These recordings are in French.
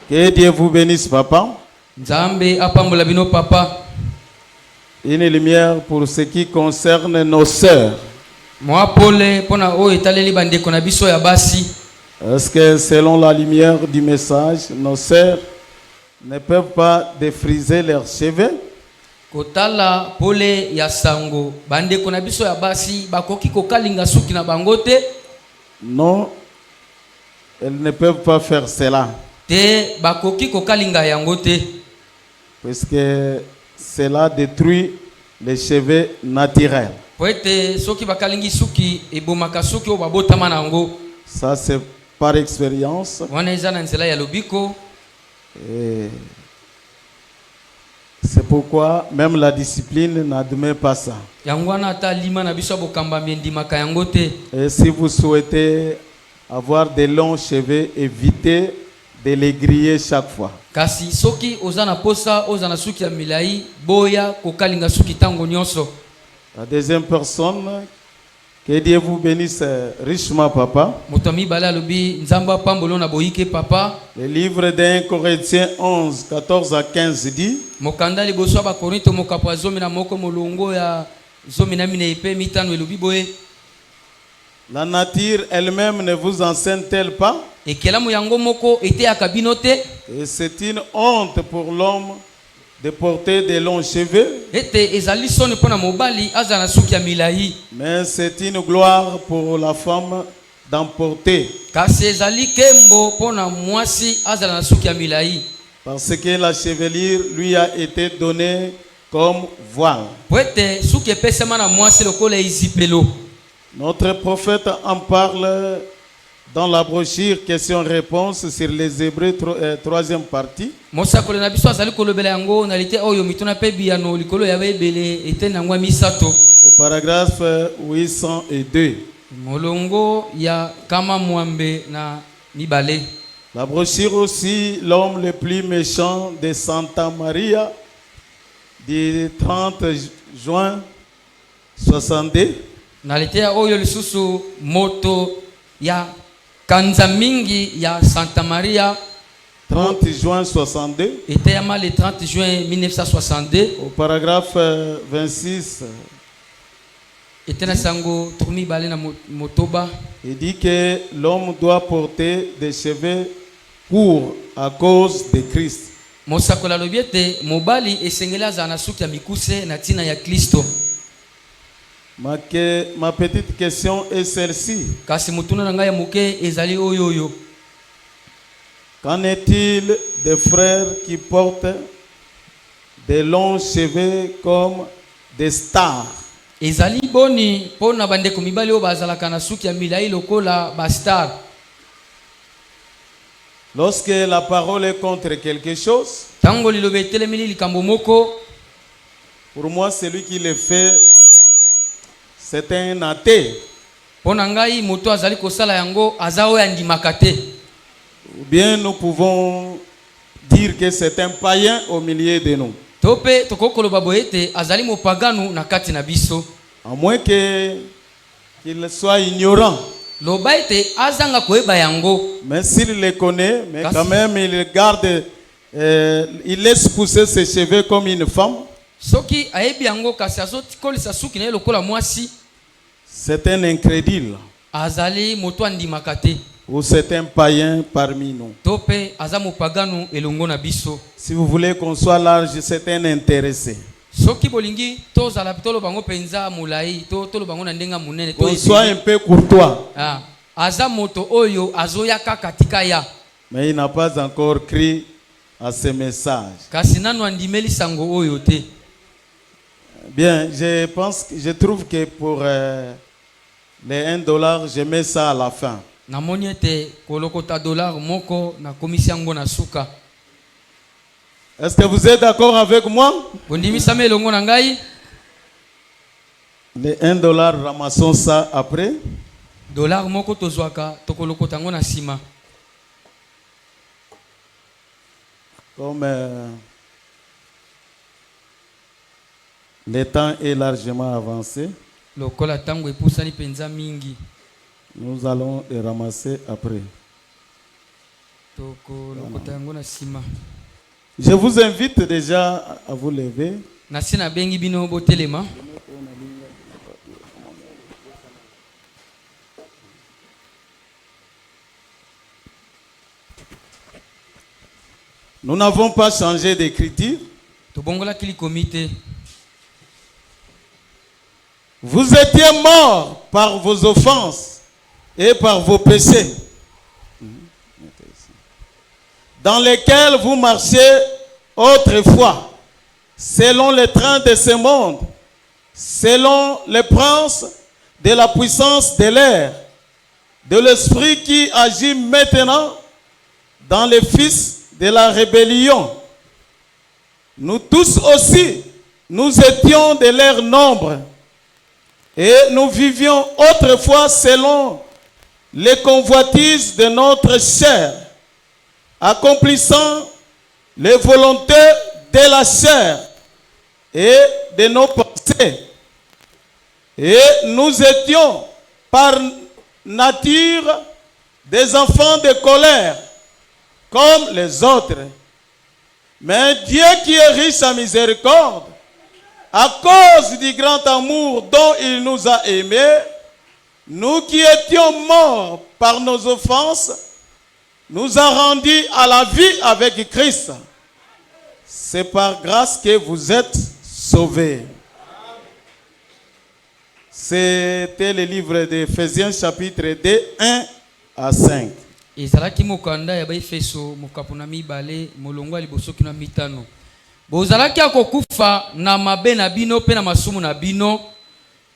Que Dieu vous bénisse, papa. Une lumière pour ce qui concerne nos sœurs. Est-ce que selon la lumière du message, nos sœurs ne peuvent pas défriser leurs cheveux? Kotala pole ya sango bande kona biso ya basi bakoki kokalinga suki na bangote. Non, elles ne peuvent pas faire cela. Te bakoki kokalinga yangote. Parce que cela détruit les cheveux naturels. Poete soki bakalingi suki ebomaka suki o babota manango. Ça c'est par expérience. Wana eza na nzela ya lobiko. C'est pourquoi même la discipline n'admet pas ça. Et si vous souhaitez avoir de longs cheveux, évitez de les griller chaque fois. La deuxième personne, que Dieu vous bénisse richement, papa. Le livre d'1 Corinthiens 11, 14 à 15 dit: La nature elle-même ne vous enseigne-t-elle pas? Et c'est une honte pour l'homme de porter de longs cheveux. Mais c'est une gloire pour la femme d'en porter. Parce que la chevelure lui a été donnée comme voile. Notre prophète en parle dans la brochure question-réponse sur les Hébreux, 3e partie. Au paragraphe 802. La brochure aussi, l'homme le plus méchant de Santa Maria, du 30 juin 62. Kanza mingi ya Santa Maria 30 juin 62. Était le 30 juin 1962. Au paragraphe 26. Était sango tourmi balé na motoba. Il dit que l'homme doit porter des cheveux courts à cause de Christ. Mosakola lobiete mobali esengela za na suki ya mikuse na tina ya Kristo. Ma petite question est celle-ci. Qu'en est-il des frères qui portent des longs cheveux comme des stars? Lorsque la parole est contre quelque chose, pour moi, celui qui le fait, c'est un athée. Ou bien nous pouvons dire que c'est un païen au milieu de nous. À moins qu'il soit ignorant. Mais s'il le connaît, mais quand même il garde, il laisse pousser ses cheveux comme une femme. C'est un incrédule. Ou c'est un païen parmi nous. Si vous voulez qu'on soit large, c'est un intéressé. Qu'on soit un peu courtois. Mais il n'a pas encore crié à ce message. Bien, je trouve que pour les $1, je mets ça à la fin. Est-ce que vous êtes d'accord avec moi? Les $1, ramassons ça après. Comme le temps est largement avancé. Nous allons les ramasser après. Je vous invite déjà à vous lever. Nous n'avons pas changé d'écriture. Vous étiez morts par vos offenses et par vos péchés, dans lesquels vous marchiez autrefois, selon les trains de ce monde, selon les princes de la puissance de l'air, de l'esprit qui agit maintenant dans les fils de la rébellion. Nous tous aussi, nous étions de leur nombre et nous vivions autrefois selon les convoitises de notre chair, accomplissant les volontés de la chair et de nos pensées. Et nous étions par nature des enfants de colère, comme les autres. Mais Dieu qui est riche en miséricorde, à cause du grand amour dont il nous a aimés, nous qui étions morts par nos offenses, nous a rendus à la vie avec Christ. C'est par grâce que vous êtes sauvés. C'était le livre d'Éphésiens chapitre 2, 1 à 5. ezalaki mokanda ya baefeso mokapo na mibale molongo ya liboso kino mitano. Bozalaki akokufa na mabe na bino pe na masumu na bino,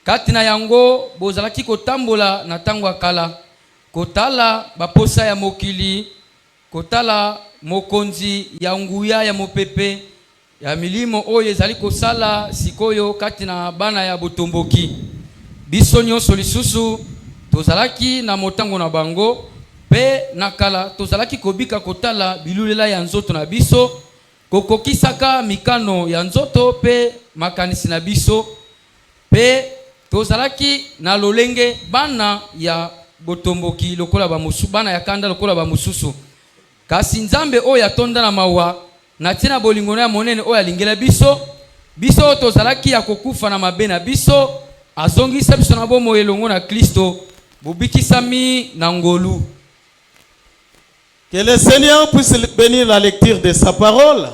kati na yango bozalaki kotambola na tango akala, kotala baposa ya mokili, kotala mokonzi ya nguya ya mopepe ya milimo oyo ezali kosala sikoyo kati na bana ya botomboki. Biso nyonso lisusu tozalaki na motango na bango pe nakala tozalaki kobika kotala bilulela ya nzoto na biso, kokokisaka mikano ya nzoto pe makanisi na biso, pe tozalaki na lolenge bana ya botomboki lokola ba musu, bana ya kanda lokola ba mususu. Kasi Nzambe oyo atonda na mawa na tina bolingono ya monene oyo alingela biso, biso tozalaki ya kokufa na mabe na biso, azongisa biso na bomo elongo na Kristo, bubikisami na ngolu. Que le Seigneur puisse bénir la lecture de sa parole.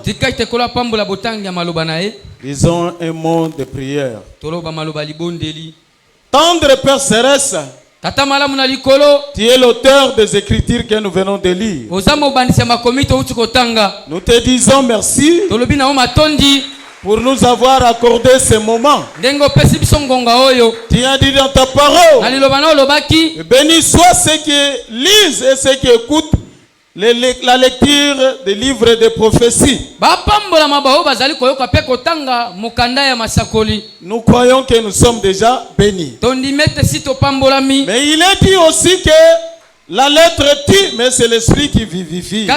Disons un mot de prière. Tendre Père Céleste, tu es l'auteur des écritures que nous venons de lire. Nous te disons merci pour nous avoir accordé ce moment. Tu as dit dans ta parole, béni soit ceux qui lisent et ceux qui écoutent la lecture des livres de prophétie. Nous croyons que nous sommes déjà bénis. Mais il est dit aussi que la lettre tue, mais c'est l'esprit qui vivifie.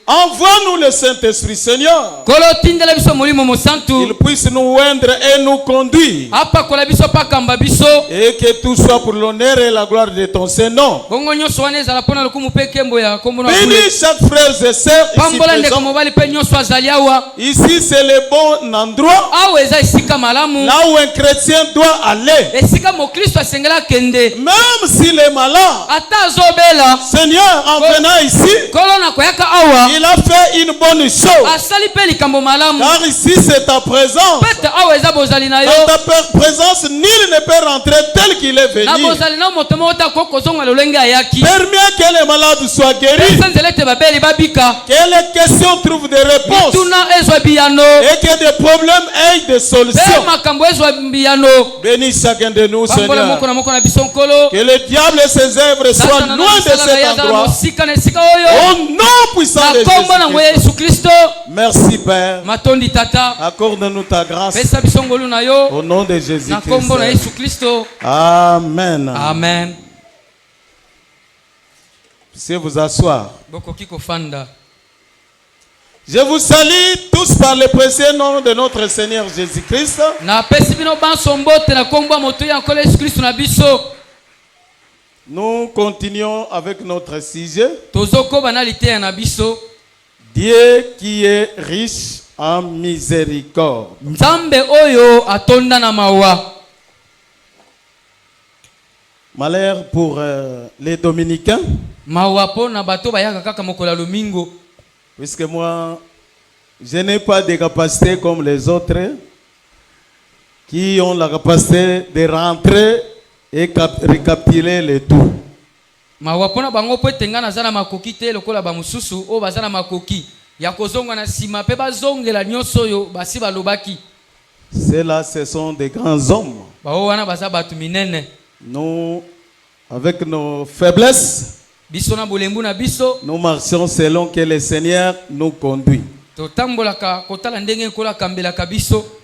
Envoie-nous le Saint-Esprit, Seigneur. Qu'il puisse nous oindre et nous conduire. Et que tout soit pour l'honneur et la gloire de ton Saint-Nom. Bénis chaque frère et sœur ici présent. Ici c'est le bon endroit. Là où un chrétien doit aller. Même s'il est malade. Seigneur, en venant ici, il a fait une bonne chose. Car ici c'est ta présence. Dans ta présence, nul ne peut rentrer tel qu'il est venu. Permets que les malades soient guéris. Que les questions trouvent des réponses. Et que des problèmes aient des solutions. Bénis chacun de nous, Seigneur. Que le diable et ses œuvres soient loin de cet endroit. Au nom puissant de Jésus-Christ. Merci Père. Accorde-nous ta grâce. Au nom de Jésus-Christ. Amen. Amen. Puissiez vous asseoir. Je vous salue tous par le précieux nom de notre Seigneur Jésus-Christ. Nous continuons avec notre sujet. Dieu qui est riche en miséricorde. Malheur pour les Dominicains. Puisque moi, je n'ai pas de capacité comme les autres qui ont la capacité de rentrer et récapituler le tout. Ceux-là, ce sont des grands hommes. Nous, avec nos faiblesses, nous marchons selon que le Seigneur nous conduit.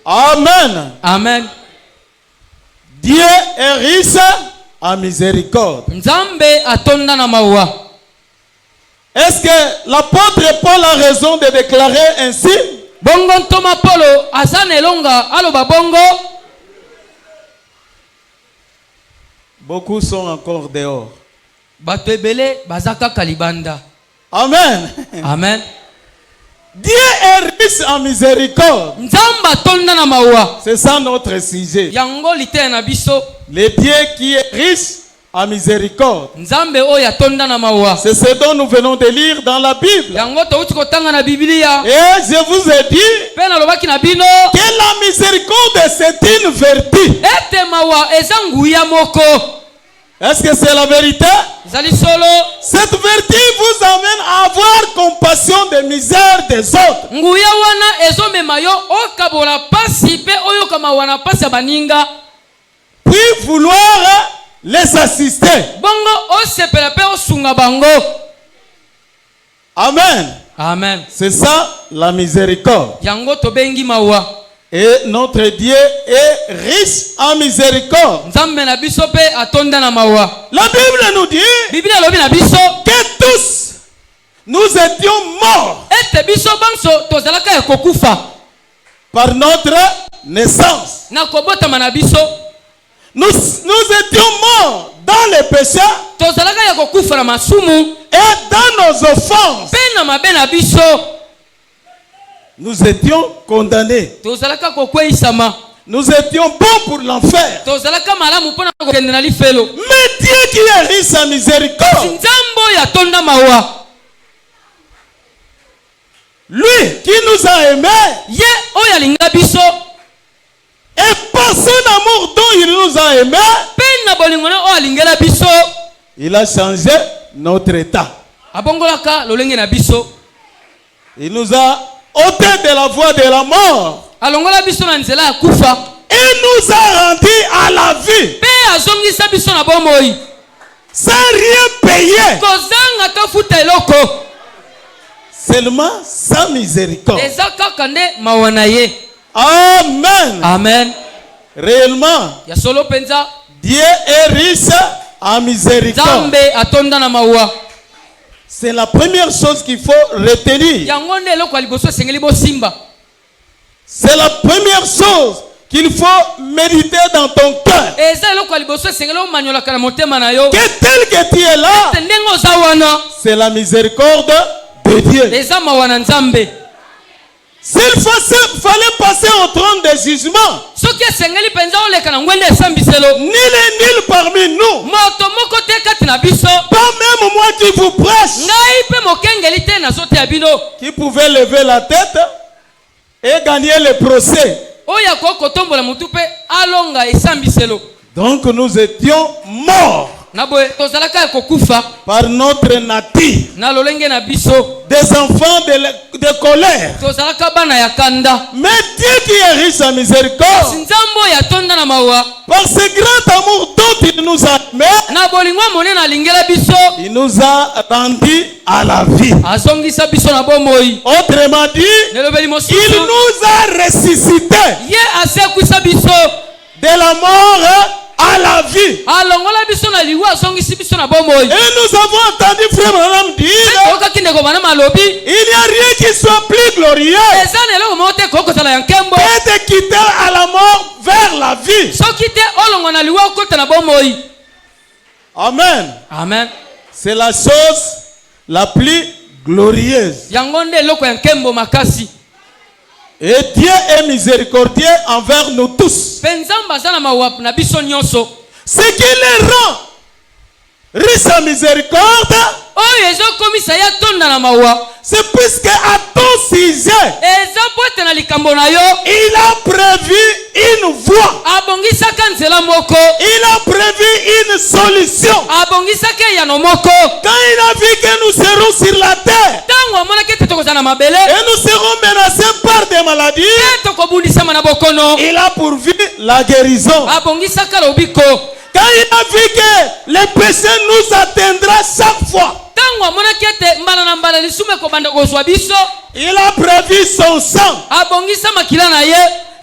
Amen. Amen. Dieu est riche en miséricorde. Est-ce que l'apôtre Paul a raison de déclarer ainsi? Beaucoup sont encore dehors. Amen. Amen. Dieu est riche en miséricorde. C'est ça notre sujet. Le Dieu qui est riche en miséricorde. C'est ce dont nous venons de lire dans la Bible. Et je vous ai dit que la miséricorde c'est une vertu. Est-ce que c'est la vérité? Cette vertu vous amène à avoir compassion des misères des autres. Puis vouloir les assister. Amen. Amen. C'est ça la miséricorde. Et notre Dieu est riche en miséricorde. La Bible nous dit que tous nous étions morts par notre naissance. Nous étions morts dans les péchés et dans nos offenses. Nous étions condamnés. Nous étions bons pour l'enfer. Mais Dieu qui est riche en miséricorde, lui qui nous a aimés, et par son amour dont il nous a aimés, il a changé notre état. Il nous a ôté de la voie de la mort et nous a rendus à la vie sans rien payer, seulement sans miséricorde. Amen. Amen. Réellement, Dieu est riche en miséricorde. C'est la première chose qu'il faut retenir. C'est la première chose qu'il faut méditer dans ton cœur. Que tel que tu es là, c'est la miséricorde de Dieu. S'il fallait passer au trône de jugement, nul parmi nous, pas même moi qui vous prêche, qui pouvait lever la tête et gagner le procès. Donc nous étions morts par notre nature, des enfants de colère. Mais Dieu qui est riche en miséricorde, par ce grand amour dont il nous a aimés, il nous a rendus à la vie. Autrement dit, il nous a ressuscités de la mort à à la vie. alongola biso na liwa azongisi biso na bomoi. Et nous avons entendu Frère Branham dire, okaki ndeko Branham alobi il n'y a rien qui soit plus glorieux eza na eloko moko te kokozala ya nkembo que de quitter à la mort vers la vie. soki te olongwa na liwa okota na bomoi. Amen. Amen. C'est la chose la plus glorieuse. yango nde eloko ya nkembo makasi. Et Dieu est miséricordieux envers nous tous. mpe nzambe aza na mawa na biso nyonso. Ce qui les rend riches en miséricorde, oyo ezokomisa ya tonda na mawa c'est puisque à ton sujet, eza po ete na likambo na yo il a prévu une voie. abongisaka nzela moko, Il a prévu une solution. abongisaka eyano moko. Quand il a vu que nous serons sur la terre ntango amonaki ete tokozala na mabele et nous serons menacés par des maladies, te tokobundisama na bokono, il a pourvu la guérison. abongisaka lobiko. Quand il a vu que le péché nous atteindra chaque fois, ntango amonaki ete mbala na mbala lisumu ekobanda kozwa biso, il a prévu son sang. abongisa makila na ye.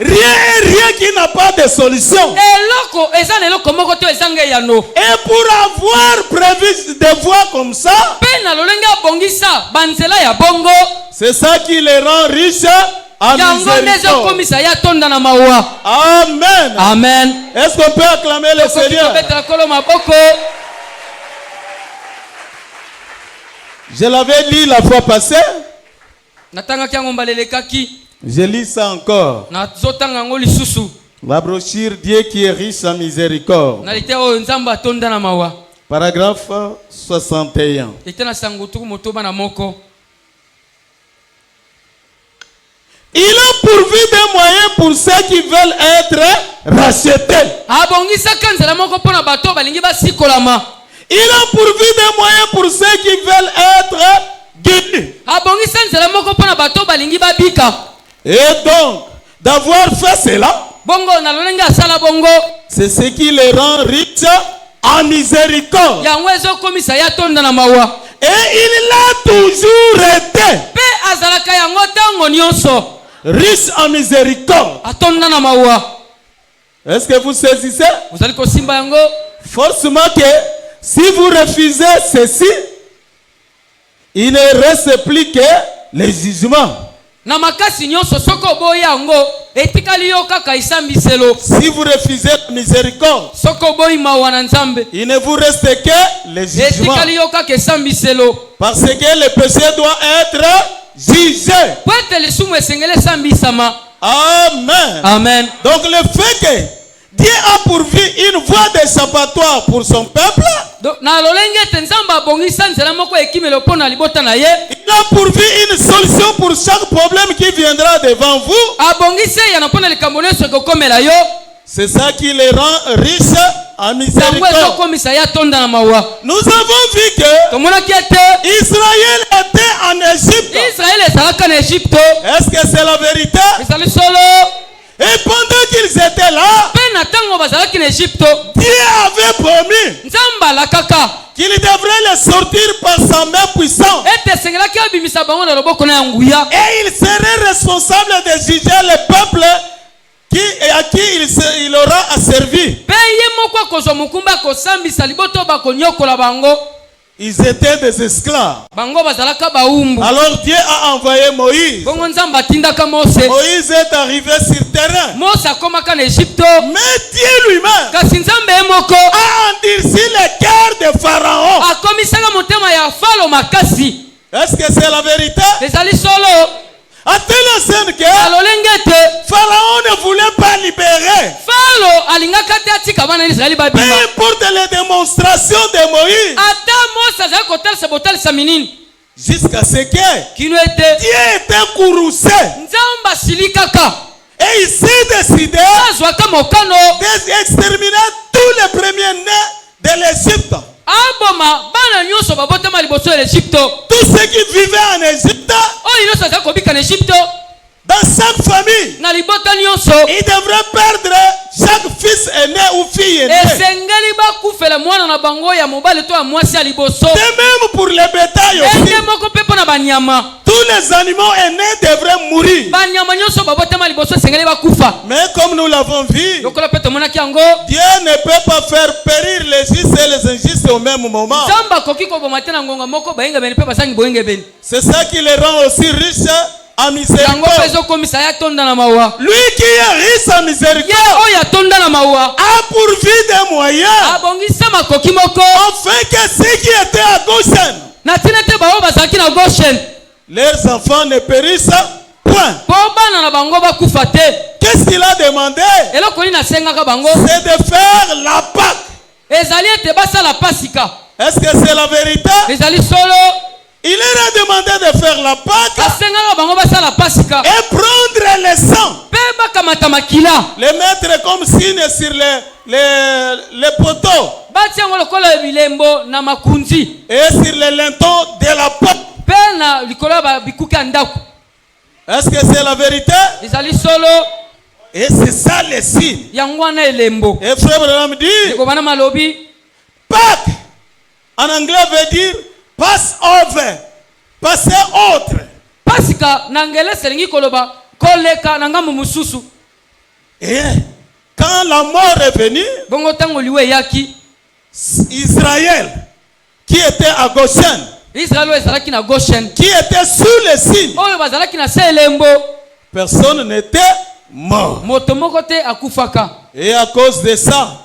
Rien qui n'a pas de solution. eloko eza na eloko moko te ezanga eyano. Et pour avoir prévu des voies comme ça, mpe na lolenge abongisa banzela ya bongo, c'est ça qui les rend riches en yango nde miséricorde. ezokomisa ya tonda na mawa. Amen. Amen. Est-ce qu'on peut acclamer le Tokoki Seigneur? kobetela kolo maboko. Je l'avais lu la fois passée. natangaki yango mbala elekaki, Je lis ça encore. nazotanga yango lisusu. La brochure Dieu qui est riche en miséricorde. na lite oyo nzambe atonda na mawa. Paragraphe 61. ete na sango tuku motoba na moko. Il a pourvu des moyens pour ceux qui veulent être rachetés. abongisaka nzela moko mpo na bato balingi basikolama. Il a pourvu des moyens pour ceux qui veulent être guéris. abongisa nzela moko mpo na bato balingi babika. Et donc, d'avoir fait cela, bongo na lolenge asala bongo, c'est ce qui les rend riches en miséricorde. yango ezokomisa ya tonda na mawa. Et il l'a toujours été mpe azalaka yango ntango nyonso riche en miséricorde. atonda na mawa. Est-ce que vous saisissez? ozali kosimba yango. Forcément que si vous refusez ceci, il ne reste plus que le jugement. na makasi nyonso soki oboyi yango etikali yo kaka esambiselo. Si vous refusez la miséricorde, soki oboyi mawa na nzambe il ne vous reste que le jugement. etikali yo kaka esambiselo. Parce que le péché doit être jugé. po ete lisumu esengeli esambisama. Amen. Amen. Donc le fait que Dieu a pourvu une voie d'échappatoire pour son peuple, na lolenge ete nzambe abongisa nzela moko ekimelo mpo na libota na ye, il a pourvu une solution pour chaque problème qui viendra devant vous. abongisi eyano mpo na likambo nyonso ekokomela yo. C'est ça qui les rend riches en yango miséricorde. ezokomisa ya tonda na mawa. Nous avons vu que tomonaki ete Israël était en Égypte. israele ezalaka na egypte. Est-ce que c'est la vérité? ezali solo. Et pendant qu'ils étaient là, mpe na ntango bazalaki na egypte, Dieu avait promis nzambe alakaka qu'il devrait les sortir par sa main puissante. ete esengelaki abimisa bango na loboko na ya nguya. Et il serait responsable de juger le peuple à qui il aura asservi. mpe ye moko akozwa mokumba akosambisa liboto bakonyokola bango. Ils étaient des esclaves. bango bazalaka baumbu. Alors Dieu a envoyé Moïse. bongo nzambe atindaka mose. Moïse est arrivé sur terrain. mose akomaka na egypte. Mais Dieu lui-même kasi nzambe ye moko a endurci le cœur de Pharaon. akomisaka motema ya falo makasi. Est-ce que c'est la vérité? ezali solo. À telle enseigne que alolenge ete Pharaon ne voulait pas libérer. falo alingaka te atika bana israeli Peu babima. importe les démonstrations de Moïse, ata mose azali kotalisa botalisa minini jusqu'à ce que kino ete Dieu était courroucé. nzambe asili kaka Et il s'est décidé azwaka mokano d'exterminer tous les premiers-nés de l'Égypte. aboma bana nyonso babotama liboso ya egypte. Tous ceux qui vivaient en Égypte, oyo nyonso azali kobika na egypte dans chaque famille, na libota nyonso ils devraient perdre chaque fils aîné ou ou fille aînée. esengeli bakufela mwana na bango ya mobali to ya mwasi ya liboso. De même pour les bétails aussi. Ende moko pe pona banyama. Tous les animaux aînés devraient mourir. Banyama nyonso babotema liboso esengeli bakufa. Mais comme nous l'avons vu, Lokola pe tomonaki yango, Dieu ne peut pas faire périr les justes et les injustes au même moment. Nzambe koki koboma te na ngonga moko bayenge beni pe basangi boyenge beni. C'est ça qui les rend aussi riches en Yango miséricorde. pezo komisa ya tonda na mawa. Lui qui est riche en Ye miséricorde oya tonda na mawa. a pourvu des moyens Abongisa makoki moko. afin que ceux qui étaient à Goshen, Na tina te bao bazaki na Goshen. leurs enfants ne périssent point. Po bana na bango bakufa te. Qu'est-ce qu'il a demandé? Eloko ni nasengaka bango. C'est de faire la Pâque. Ezali ete basala pasika. Est-ce que c'est la vérité? Ezali solo. Il leur a demandé de faire la Pâque Asengaka bango basala pasika. et prendre le sang, Pe bakamata makila. les mettre comme signe sur les poteaux Bati yango lokola bilembo na makunzi. et sur les lintons de la porte. Pe na likolo ya bikuki ya ndako. Est-ce que c'est la vérité? Ezali solo. Et c'est ça le signe. Yango wana elembo. Et frère Branham dit, Ekobana malobi. Pâques en anglais veut dire Passover, passer autre. Pasika na ngele selingi koloba koleka na ngambo mususu. Et quand la mort est venue, Bongo tango liwe yaki. Israël, qui était à Goshen, Israelo ezalaki na Goshen. qui était sous le signe, Oyo bazalaki na se elembo. personne n'était mort. Moto moko te akufaka. Et à cause de ça,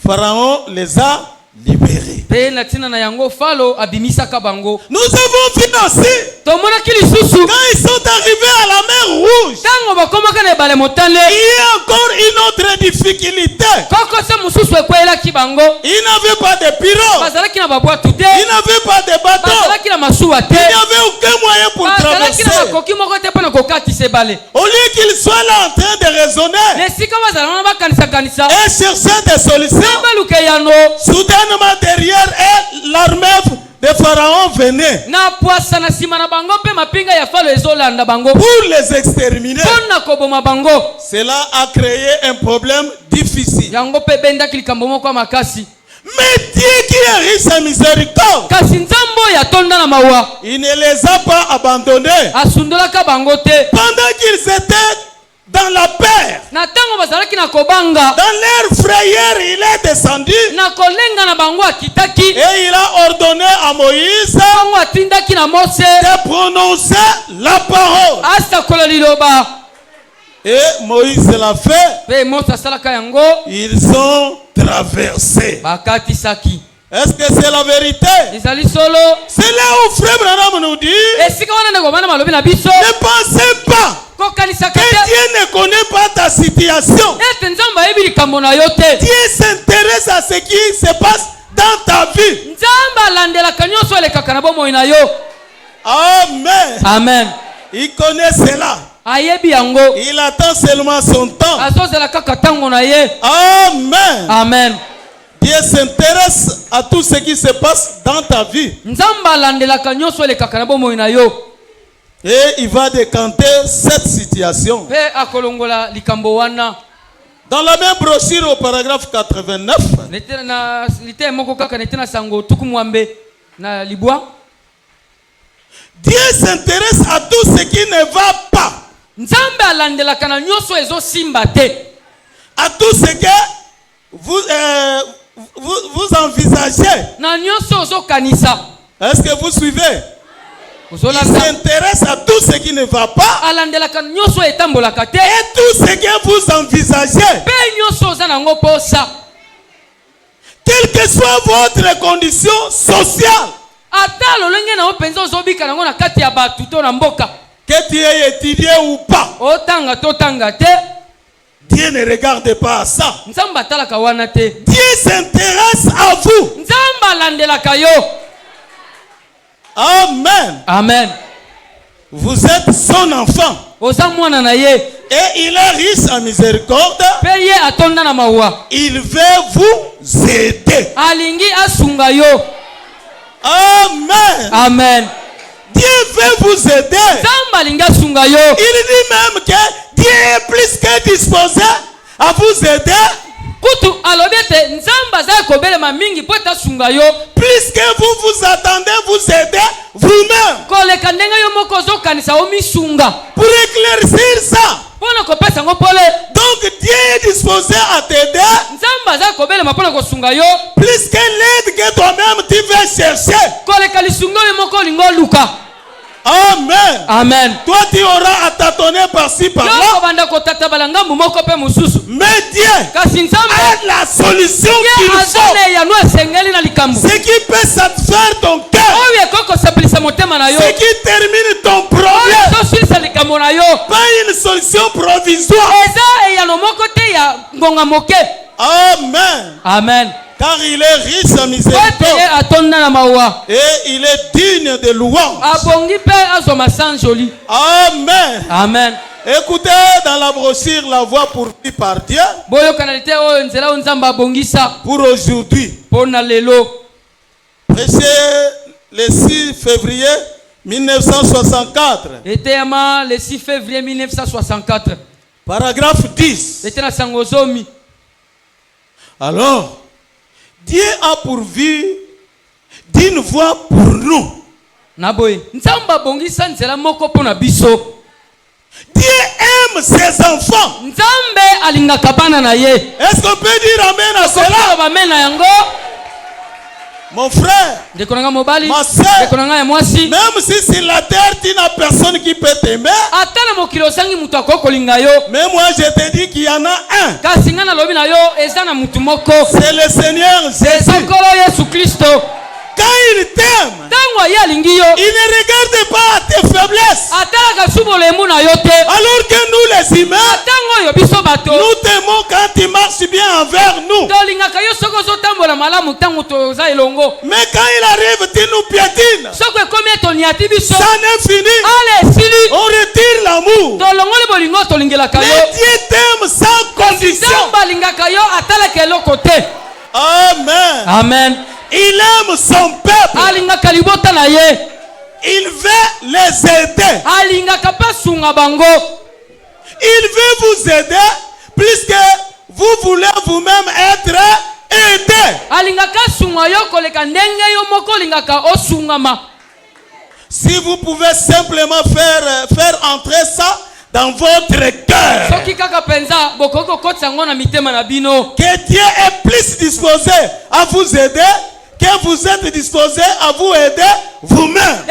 Pharaon les a libérés. Pe na tina na yango falo abimisaka bango. Nous avons financé. Tomonaki lisusu. Quand ils sont arrivés à la mer Rouge, Tango bakomaka na ebale motane. il y a encore une autre difficulté. Koko se mususu ekwelaki bango. Ils n'avaient pas de pirogue. Bazalaki na babwatu te. Ils n'avaient pas de bateau. Bazalaki na masuwa te. Il n'y avait aucun moyen pour Bazalaki na traverser. makoki moko te pona kokatisa ebale. Au lieu qu'ils soient là en train de raisonner Lesika bazala wana bakanisa et chercher des solutions, baluke yano. soudainement derrière eux, l'armée de Pharaon venait Na poasa na sima na bango pe mapinga ya falo ezolanda bango. pour les exterminer. Pona koboma bango. Cela a créé un problème difficile. Yango pe bendaki likambo moko ya makasi. Mais Dieu qui est riche en miséricorde, Kasi nzambo ya tonda na mawa. il ne les a pas abandonnés. Asundolaka bango te. Pendant qu'ils étaient dans la paix, Na tango bazalaki na kobanga. dans leur frayeur, il est descendu Na kolenga na bango akitaki. et il a ordonné à Moïse Bango atindaki na Mose. de prononcer la parole. Asakola liloba. Et Moïse l'a fait. Pe Mose asalaka yango. Ils ont traversé. Bakatisaki. Est-ce que c'est la vérité? Ezali solo. C'est là où Frère Branham nous dit, Esika wana ndeko bana malobi na biso. ne pensez pas Kokanisaka que te. Dieu ne connaît pas ta situation. Ete nzambe ayebi likambo na yo te. Dieu s'intéresse à ce qui se passe dans ta vie. Nzambe alandelaka nyonso elekaka na bomoi na yo. Amen. Amen. Il connaît cela. Ayebi yango. Il attend seulement son temps. Azozela kaka tango na ye. Amen. Amen. Dieu s'intéresse à tout ce qui se passe dans ta vie. Nzambe alandelaka nyonso elekaka na bomoi na yo. Et il va décanter cette situation. Pe akolongola likambo wana. Dans la même brochure au paragraphe 89, Nete na lite moko kaka nete na sango tuku mwambe na libwa. Dieu s'intéresse à tout ce qui ne va pas. Nzambe alandelaka na nyonso ezo simba te. À tout ce que vous envisagez. Na nyonso ozo kanisa. Est-ce que vous suivez? Il Ozolanda. s'intéresse à tout ce qui ne va pas. Alandelaka nyonso etambolaka te. Et tout ce que vous envisagez. Pe nyonso oza nango posa. Quelle que soit votre condition sociale. Ata lolenge na openza ozobika nango na kati ya batu to na mboka. Que tu aies étudié ou pas. Otanga to tanga te. Dieu ne regarde pas à ça. Nzambe atalaka wana te. Dieu s'intéresse à vous. Nzambe alandelaka yo. Amen. Amen. Vous êtes son enfant. Oza mwana na ye. Et il est riche en miséricorde. Pe ye atonda na mawa. Il veut vous aider. Alingi asunga yo. Amen. Amen. Dieu veut vous aider. Nzambe alingi asunga yo. Il dit même que Dieu est plus que disposé à vous aider kutu alobete nzamba za kobelema mingi po etasunga yo. Plus que vous vous attendez, vous aidez vous-même. Koleka ndenge yo moko ozokanisa omisunga. Pour éclaircir ça. Pona kopesa ngo pole. Donc Dieu est disposé à t'aider. Nzamba za kobelema pona kosunga yo. Plus que l'aide que toi-même tu vas chercher. Koleka lisunga yo moko lingo luka. Amen. Amen. Toi tu auras à tâtonner par-ci par-là. Mais Dieu a la solution qu'il faut. Ce qui peut satisfaire ton cœur. Ce qui termine ton problème. Pas une solution provisoire. Amen. Amen. Car il est riche en miséricorde. Et il est digne de louange. Amen. Amen. Écoutez dans la brochure La Voix pourvue par Dieu. Pour aujourd'hui. Prêché le 6 février 1964. Le 6 février 1964. Paragraphe 10. Alors, Dieu a pourvu d'une voix pour nous. Dieu aime ses enfants. Est-ce qu'on peut dire amen à cela? Mon frère, ma soeur, même si sur la terre tu n'as personne qui peut t'aimer, mais moi je te dis qu'il y en a un. C'est le Seigneur Jésus. Quand il t'aime, il ne regarde pas tes faiblesses. Alors que nous les humains, nous t'aimons quand tu marches bien envers nous. Mais quand il arrive, tu nous piétines. Ça n'est fini. On retire l'amour. Mais Dieu t'aime sans condition. Amen. Amen. Il aime son peuple. Il veut les aider. Il veut vous aider puisque vous voulez vous-même être aidé. Si vous pouvez simplement faire entrer ça dans votre cœur, que Dieu est plus disposé à vous aider que vous êtes disposé à vous aider vous-même.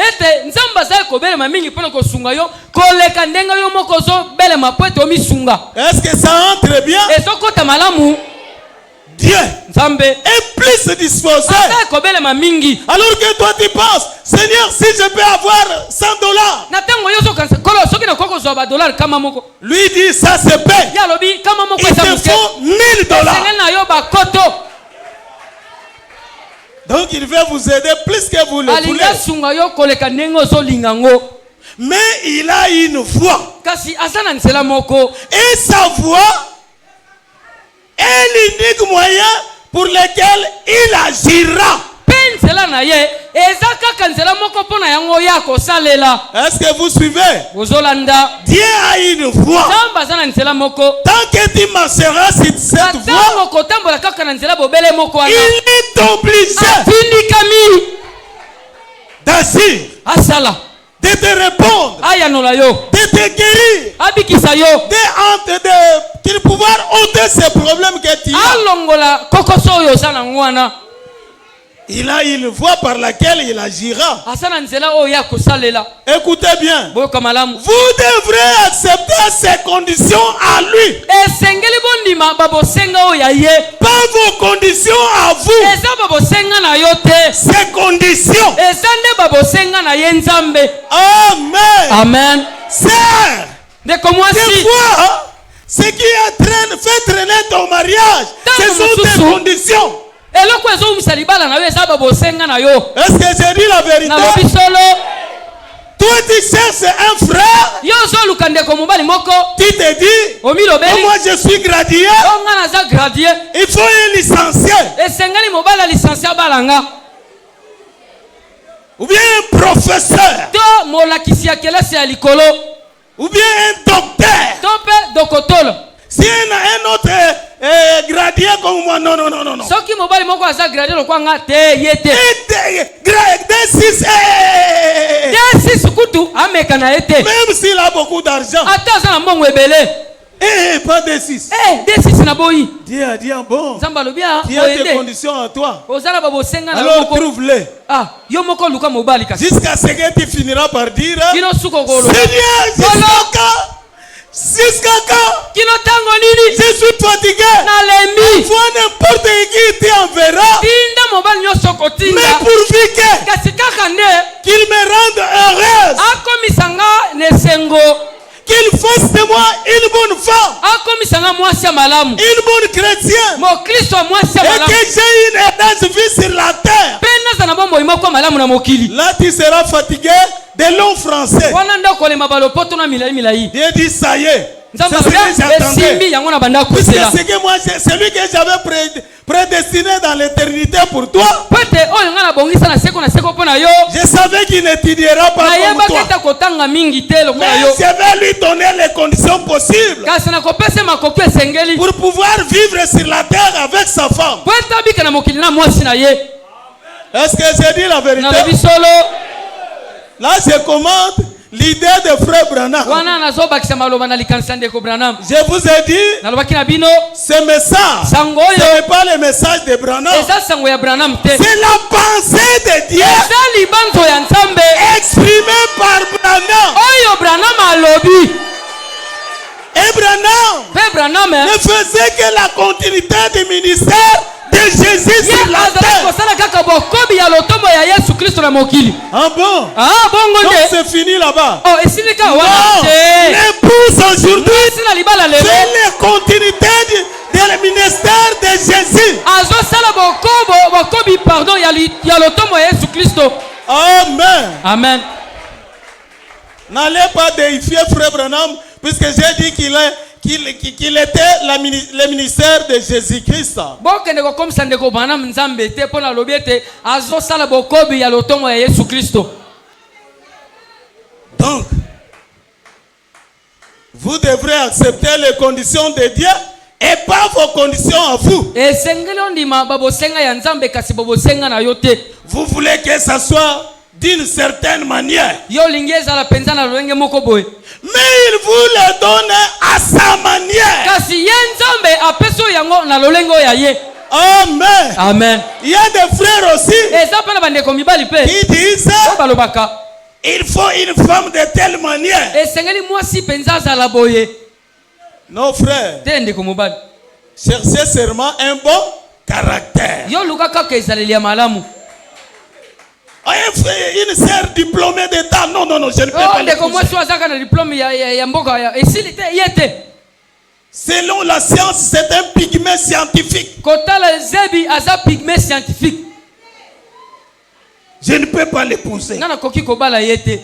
Est-ce que ça entre bien? Dieu est plus disposé. Alors que toi tu penses, Seigneur, si je peux avoir $100, lui dit ça se paie. Il te faut $1000. Donc il veut vous aider plus que vous le voulez. Mais il a une voix. Et sa voix est l'unique moyen pour lequel il agira. Est-ce que vous suivez? Dieu a une voix. Tant que tu marcheras sur cette voix, il est obligé d'agir, de te répondre, de te guérir, de pouvoir ôter ces problèmes que tu as. Il a une voix par laquelle il agira. Écoutez bien. Vous devrez accepter ses conditions à lui. Pas vos conditions à vous. Ses conditions. Amen. Amen. Sœur, des fois, ce qui fait traîner ton mariage, ce sont tes conditions. Est-ce que j'ai dit la vérité? Toi tu cherches un frère, tu te dis, oh, moi je suis gradué, il faut un licencié, ou bien un professeur, ou bien un docteur. Si un autre gradient comme moi, non, non, non, non, non. Soki mobali moko aza gradient lokwa nga te yete. D6, D6 kutu ameka na yete. même s'il a beaucoup d'argent. Ata za na mbongo ebele. Pas D6. D6 na boyi. Dis bon. Zamba lobia. Tu as tes conditions à toi. Ozala babo senga na alors trouve-les. Yo moko luka mobali kasi. Jusqu'à ce que tu finiras par dire Kino suko golo. Seigneur, jusqu'à quand? Kino tango nini? Je suis fatigué. Na lembi. Vois n'importe qui te enverra. Tinda mobali nyoso kotinda. Mais pourvu que kasi kaka nde qu'il me rende heureuse. Akomisanga nesengo. Qu'il fasse de moi une bonne femme. Akomisanga mwasi ya malamu. Une bonne chrétienne. Mo Kristo mwasi ya Et malamu. que j'ai une heureuse vie sur la terre. Pena za na bombo imako malamu na mokili. Là tu seras fatigué de longs français. Wana ndo kolema balopoto na milai. Dieu dit ça y est. C'est Nzamba ce que j'attendais. simbi yango na banda Puisque kusela. c'est que moi, celui que j'avais prédestiné dans l'éternité pour toi, Pete oyo nga na bongisa na seko pona yo. je savais qu'il n'étudiera pas Na comme yeba toi. keta kotanga mingi te lokola Mais yo. je vais lui donner les conditions possibles Kasi na kopesa makopi esengeli. pour pouvoir vivre sur la terre avec sa femme. Po etabika na mokili na mwasi na ye. Est-ce que j'ai dit la Na vérité? lobi solo. Là, je commande l'idée de frère Branham. Wana nazobakisa maloba na likanisa ndeko Branham. Je vous ai dit, Nalobaki na bino. ce message, Sango ce oyo. n'est pas le message de Branham. Eza sango ya Branham te. C'est la pensée de Dieu Eza libanzo ya Nzambe. exprimée par Branham. Oyo Branham alobi. Et Branham Pe Branham ne faisait que la continuité du ministère de Jésus sur la azala terre. kosala kaka bokobi ya lotombo ya Yesu Kristo na mokili. Ah bon? Bongo Donc nde. c'est fini là-bas. Oh esili ka Non, wana te. l'épouse aujourd'hui Mwasi na libala lelo. fait la continuité du ministère de Jésus. Azosala bokobi pardon ya lotombo ya Yesu Kristo. Amen. Amen. N'allez pas déifier frère Branham puisque j'ai dit qu'il était le ministère de Jésus-Christ. Bokende kokomisa ndeko Branham Nzambe te pona lobi ete azosala bokobi ya lotombo ya Yesu Kristo. Donc, vous devrez accepter les conditions de Dieu et pas vos conditions à vous. Esengeli ondima babosenga ya Nzambe kasi babosenga na yo te. Vous voulez que ça soit d'une certaine manière. Yo lingi ezala penza na lolenge moko boye. Mais il vous le donne à sa manière. Kasi ye Nzambe apeso yango na lolenge ya ye. Amen. Amen. Il y a des frères aussi Eza pa na bandeko mibali pe. qui disent Balobaka. il faut une femme de telle manière. Esengeli mwasi penza azala boye. Non frère, Te ndeko mobali. cherchez seulement un bon caractère. Yo luka kaka ezaleli ya malamu. Une sœur diplômée d'état. Non, non, non, je ne peux pas Ndeko l'épouser. mwasi azaka na diplôme ya mboka ya esili te yete. Selon la science, c'est un pygmée scientifique. Kotala zebi aza pygmée scientifique. Je ne peux pas l'épouser. Nana koki kobala yete.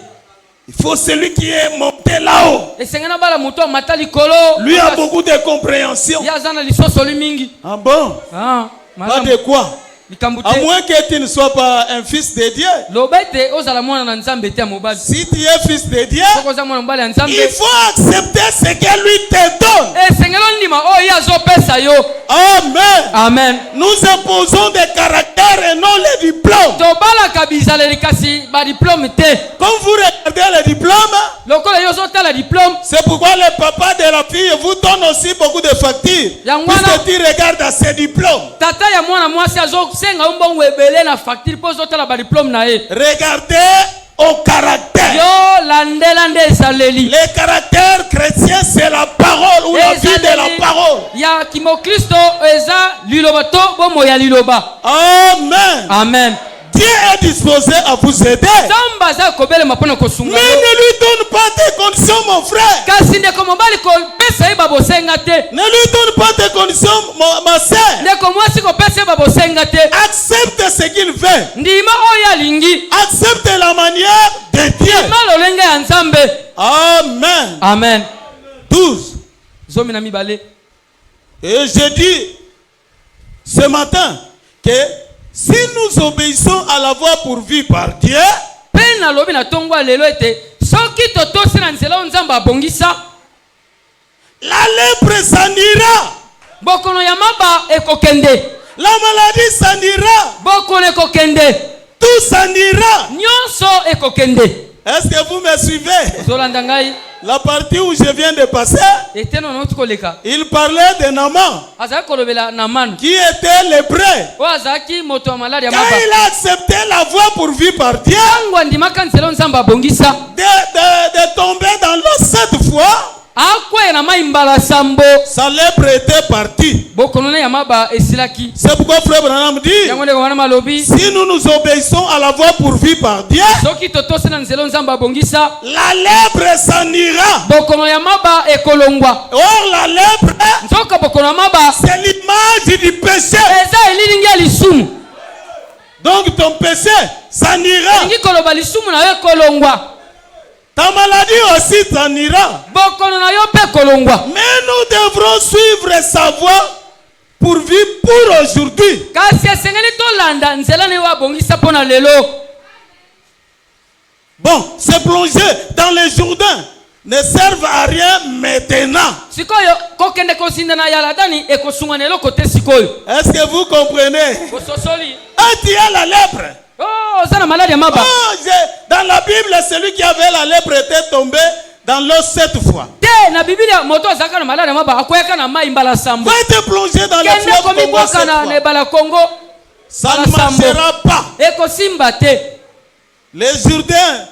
Il faut celui qui est monté là-haut. Esengena bala muto matali kolo. Lui a beaucoup de compréhension. Ya zana lisoso mingi. Ah bon? Ah, Pas malamu. de quoi? Likambute. À moins que tu ne sois pas un fils de Dieu. Lobete ozala mwana na Nzambe te ya mobali. Si tu es fils de Dieu, Soko za mwana mobali ya Nzambe. il faut accepter ce que lui te donne. Esengelo ndima oyo azopesa yo. Amen. Amen. Nous imposons des caractères et non les diplômes. Tobalaka bizaleli kasi ba diplôme te. Quand vous regardez les diplômes, Lokola yo zotala diplôme. c'est pourquoi le papa de la fille vous donne aussi beaucoup de factures. Puisque tu regardes à ses diplômes. Tata ya mwana mwasi azosenga umbongo ebele na facture po zotala ba diplôme na ye. Regardez au caractère. Yo landela nde ezaleli. Le caractère chrétien, c'est la parole ou la vie de la parole. Ya kimo Kristo eza liloba to bomo ya liloba. Amen. Amen. Dieu est disposé à vous aider. Samba za kobele mapona kosunga. Mais ne lui donne pas tes conditions, mon frère. Kasi ndeko mobali ko pesa ye babosenga te. Ne lui donne pas tes conditions, ma sœur. Ndeko mwasi ko pesa ye babosenga te. Accepte ce qu'il veut. Ndima oyo alingi. Accepte la manière de Dieu. Ndima lolenge ya Nzambe. Amen. Amen. 12. Zomi na mibale. Et je dis ce matin que si nous obéissons à la voie pourvue par Dieu, Pena lobi na tongwa lelo ete soki totosi na nzela Nzambe abongisa La lèpre s'en ira. bokono ya maba ekokende. La maladie s'en ira. Bokono ekokende. Tout s'en ira. Nyonso ekokende. Est-ce que vous me suivez? Zolanda ngai. La partie où je viens de passer, Eteno no tukoleka. il parlait de Naaman Azaki kolobela Naaman. qui était lépreux. O azaki moto malade ya Quand maba. il a accepté la voie pour vivre par Dieu, Tango andimaka nzelo nzamba bongisa. de tomber dans l'eau cette fois, Akwe na mai mbala sambo. sa lèpre était partie. Bokono ya maba esilaki. C'est pourquoi Frère Branham dit, Yango ndeko wana malobi. si nous nous obéissons à la voie pour vivre par Dieu, Soki totose na nzelo nzamba bongisa. la lèpre s'en ira. Bokono ya maba ekolongwa. Or la lèpre, Nzoka bokono ya maba. c'est l'image du péché. Eza elilingi ya lisumu. Donc ton péché s'en ira. Elingi koloba lisumu na yo ekolongwa. Ta maladie aussi s'en ira. Bokono na yo pe kolongwa. Mais nous devrons suivre sa voie pour vivre pour aujourd'hui. Kasi esengeli tolanda nzela ne wa bongisa pona lelo. Bon, se plonger dans les Jourdains ne servent à rien maintenant. Sikoyo kokende kosinda na yaladani ekosunga nelo kote sikoyo. Est-ce que vous comprenez? Kososoli. Ah, tu as la lèpre. Oh, ça na malade ya maba. Oh, dans la Bible, celui qui avait la lèpre était tombé dans l'eau 7 fois. Te na Biblia moto azaka na malade ya maba akoyaka na mai mbala sambo. Va te plonger dans le Kende fleuve komi Congo 7 boka na fois. ne bala Congo. Ça ne marchera pas. Ekosimba te. Les Jourdains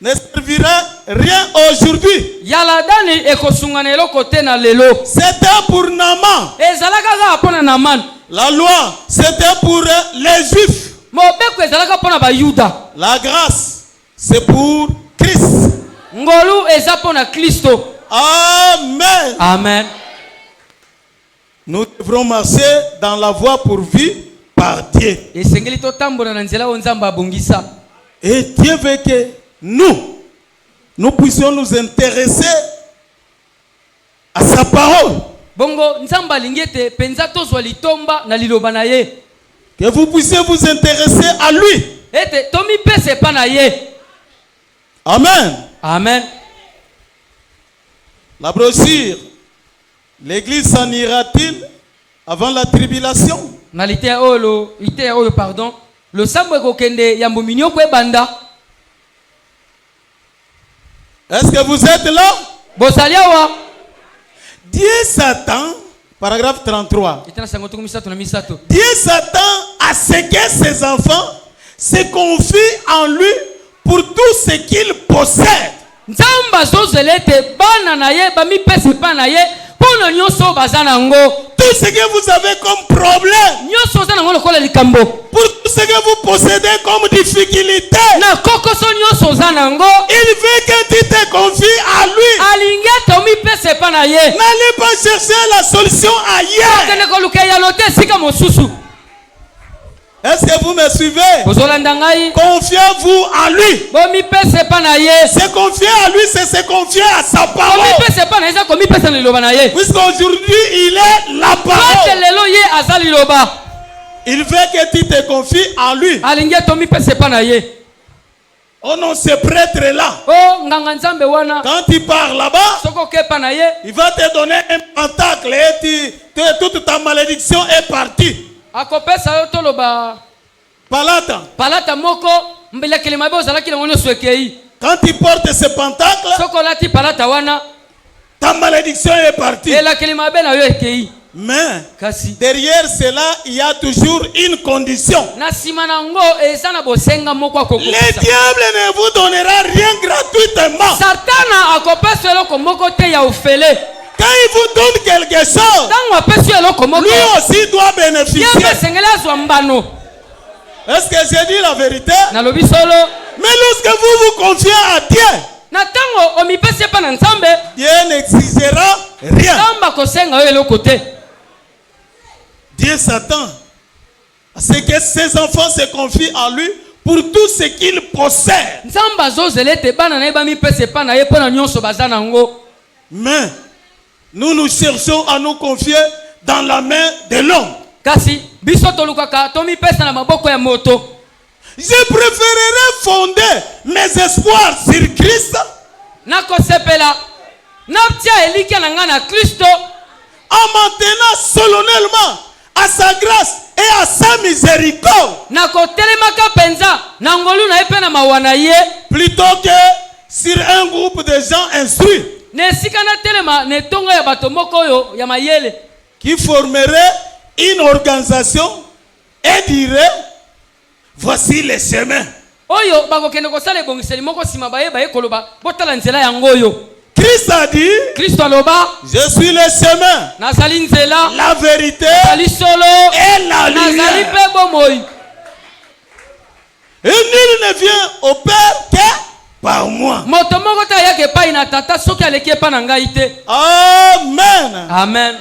ne servira rien aujourd'hui. Yaladani ekosunga nelo kote na lelo. C'était pour Naaman. Ezalaka ga pona na man. La loi, c'était pour les Juifs. Mobeko ezalaka pona ba Yuda. La grâce, c'est pour Christ. Ngolu eza pona Kristo. Amen. Amen. Nous devrons marcher dans la voie pour vivre par Dieu. Esengeli to tambola na nzela onzamba bongisa. Et Dieu veut que nous puissions nous intéresser à sa parole. Bongo nzamba lingete penza tozwa litomba na liloba na ye. Que vous puissiez vous intéresser à lui. Ete tomi pese pa na ye. Amen. Amen. La brochure, l'église s'en ira-t-il avant la tribulation? Na lite olo, ite oyo pardon. Le sambo ekokende ya mbominyo kwe banda. Est-ce que vous êtes là? Bosalia wa. Dieu s'attend, paragraphe 33. Itana sango tuku misato na misato. Dieu s'attend à ce que ses enfants se confient en lui pour tout ce qu'ils possèdent. Nzamba zozelete bana na ye ba mi pese pa na ye pono nyoso bazana ngo. Tout ce que vous avez comme problème, Nyoso zana ngo lokola likambo. pour tout ce que vous possédez comme difficulté, Na kokoso nyoso zana ngo. il veut que tu te confies à lui. Alingete mi pese pa na ye. N'allez pas chercher la solution ailleurs. Kene ko luke ya lote sika mosusu. Est-ce que vous me suivez? Bozolanda ngai. Confiez-vous en lui. Bo mi pese pa na ye. Se confier à lui, c'est se confier à sa Ko parole. mi pese pa na ye ko mi pese na liloba na ye. Puisqu'aujourd'hui, il est la Lote parole. lelo ye azali liloba. Il veut que tu te confies en lui. Alingete mi pese pa na ye. Oh non, ce prêtre-là, Oh nganga nzambe wana. quand il part là-bas, Soko ke pa na ye. il va te donner un pentacle et toute ta malédiction est partie. Akopesa yo toloba. Palata, Palata moko mbelekele mabe ozalaki na ngono swekei. quand il porte ce pentacle, Soko lati palata wana. ta malédiction est partie. Elakele mabe na yo ekei. Mais Kasi derrière cela, il y a toujours une condition. na sima na ngo eza na bosenga moko Le akokokisa. diable ne vous donnera rien gratuitement. Satana akopesa eloko moko te ya ofele. Quand il vous donne quelque chose, Tango apesi eloko moko. lui aussi doit bénéficier. Yembe sengeli azwa mbano. Est-ce que j'ai dit la vérité? Nalobi solo. Mais lorsque vous vous confiez à Dieu, Na tango omipesi pa na nzambe. Dieu n'exigera rien. Tamba kosenga yo eloko te. Dieu s'attend à ce que ses enfants se confient à lui pour tout ce qu'ils possèdent. Nzamba zozelete bana na ye ba mipesi pa na ye pona nyonso bazana ngo. Mais nous cherchons à nous confier dans la main de l'homme. Kasi biso tolukaka tomi pesa na maboko ya moto. Je préférerais fonder mes espoirs sur Christ Nako sepela naptia eliki na nga na Kristo, en maintenant solennellement à sa grâce et à sa miséricorde, na kotelemaka penza na ngolu na epe na mawana ye, plutôt que sur un groupe de gens instruits nesika na telema ne tonga ya bato moko yo ya mayele qui formeraient une organisation et diraient voici les chemins. oyo bakokende kosala ebongiseli moko sima baye koloba botala nzela yango oyo. Christ a dit, Kristo aloba, je suis le chemin, nazali nzela, la vérité nazali solo, et la nazali lumière. pe bomoi. Et nul ne vient au Père que par moi. Moto moko ta yake epai na tata soki aleki epai na ngai te. Amen. Amen.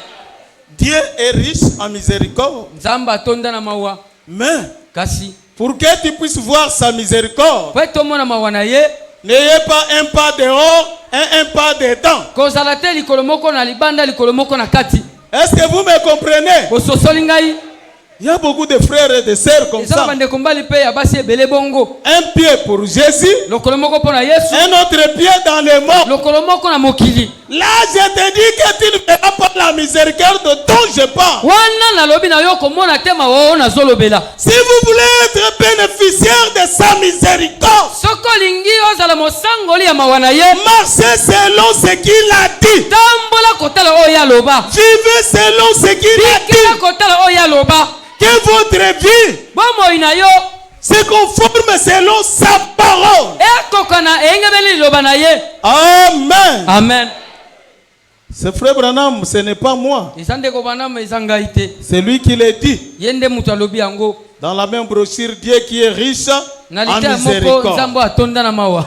Dieu est riche en miséricorde. Nzambe atonda na mawa. Mais Kasi pour que tu puisses voir sa miséricorde, po tomona mawa na ye, n'ayez pas un pas dehors et un pas dedans. kozala te likolo moko na libanda likolo moko na kati. Est-ce que vous me comprenez? Bososoli ngai. Il y a beaucoup de frères et de sœurs comme Eza ça. bande kombali pe ya basi ebele bongo. Un pied pour Jésus, Lokolo moko pona Yesu, un autre pied dans les morts. lokolo moko na mokili. Là, je te dis que tu ne verras pas la miséricorde dont je parle. Wana na lobi na yo komona te mawa na zolobela. Si vous voulez être bénéficiaire de sa miséricorde, Soko lingi ozala mosangoli ya mawa na ye. marchez selon ce qu'il a dit. Tambola kotala oya loba. Vivez selon ce qu'il a Bikila dit. kotala oya loba. Que votre vie Bomo ina yo. se conforme selon sa parole. Ekokana engebeli loba na ye. Amen. Amen. Ce frère Branham, ce n'est pas moi. Izande ko bana mezanga ite. C'est lui qui l'a dit. Yende mutu alobi yango. Dans la même brochure, Dieu qui est riche Na en lita moko miséricorde. nzambo atonda na mawa.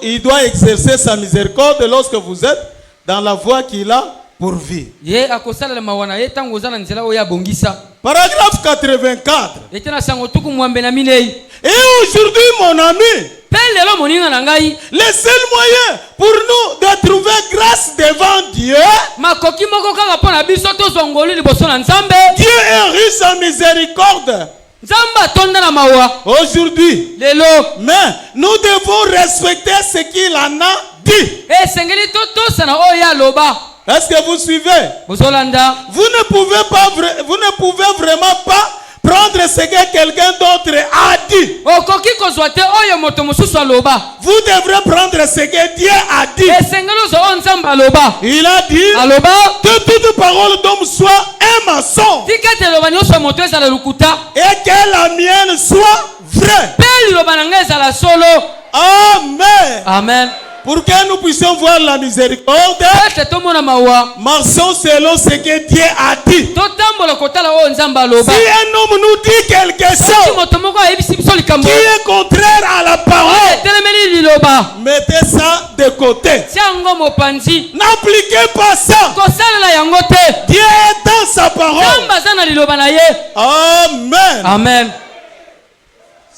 Il doit exercer sa miséricorde lorsque vous êtes dans la voie qu'il a pour vivre. Ye akosala la mawa na ye tango zala nzela oya bongisa. Paragraphe 84. Etena sango tuku mwambe na minei. Et aujourd'hui, mon ami, Pelelo moninga na ngai. le seul moyen pour nous de trouver grâce devant Dieu, Makoki moko kaka pona biso to zongoli liboso na Nzambe. Dieu est riche en miséricorde. Nzambe atonda na mawa. Aujourd'hui, Lelo. mais nous devons respecter ce qu'il en a dit. Esengeli to sana oya loba. Est-ce que vous suivez? Bozolanda. Vous ne pouvez vraiment pas prendre ce que quelqu'un d'autre a dit. Okoki kozwa te oyo moto mosusu aloba. Vous devrez prendre ce que Dieu a dit. Esengeli zo Nzambe aloba. Il a dit Aloba. que toute parole d'homme soit un mensonge Tikete loba nyonso moto ezala lukuta. et que la mienne soit vraie. Peli loba na ngai ezala solo. Amen. Amen. Pour que nous puissions voir la miséricorde, Ete tomona mawa. marchons selon ce que Dieu a dit. Totambola kotala oyo Nzambe aloba. Si un homme nous dit quelque Soki chose moto moko ayebisi biso likambo. qui est contraire à la parole, Telemeli liloba. mettez ça de côté. Tiango mopanzi. N'appliquez pas ça. Kosalela yango te. Dieu est dans sa parole. Nzambe aza na liloba na ye. Amen. Amen.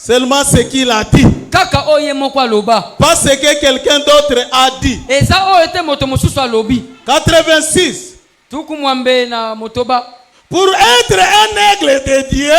Seulement ce qu'il a dit. Kaka oye moko aloba. Pas ce que quelqu'un d'autre a dit. Eza oyo te moto mosusu alobi. 86. Tuku mwambe na motoba. Pour être un aigle de Dieu,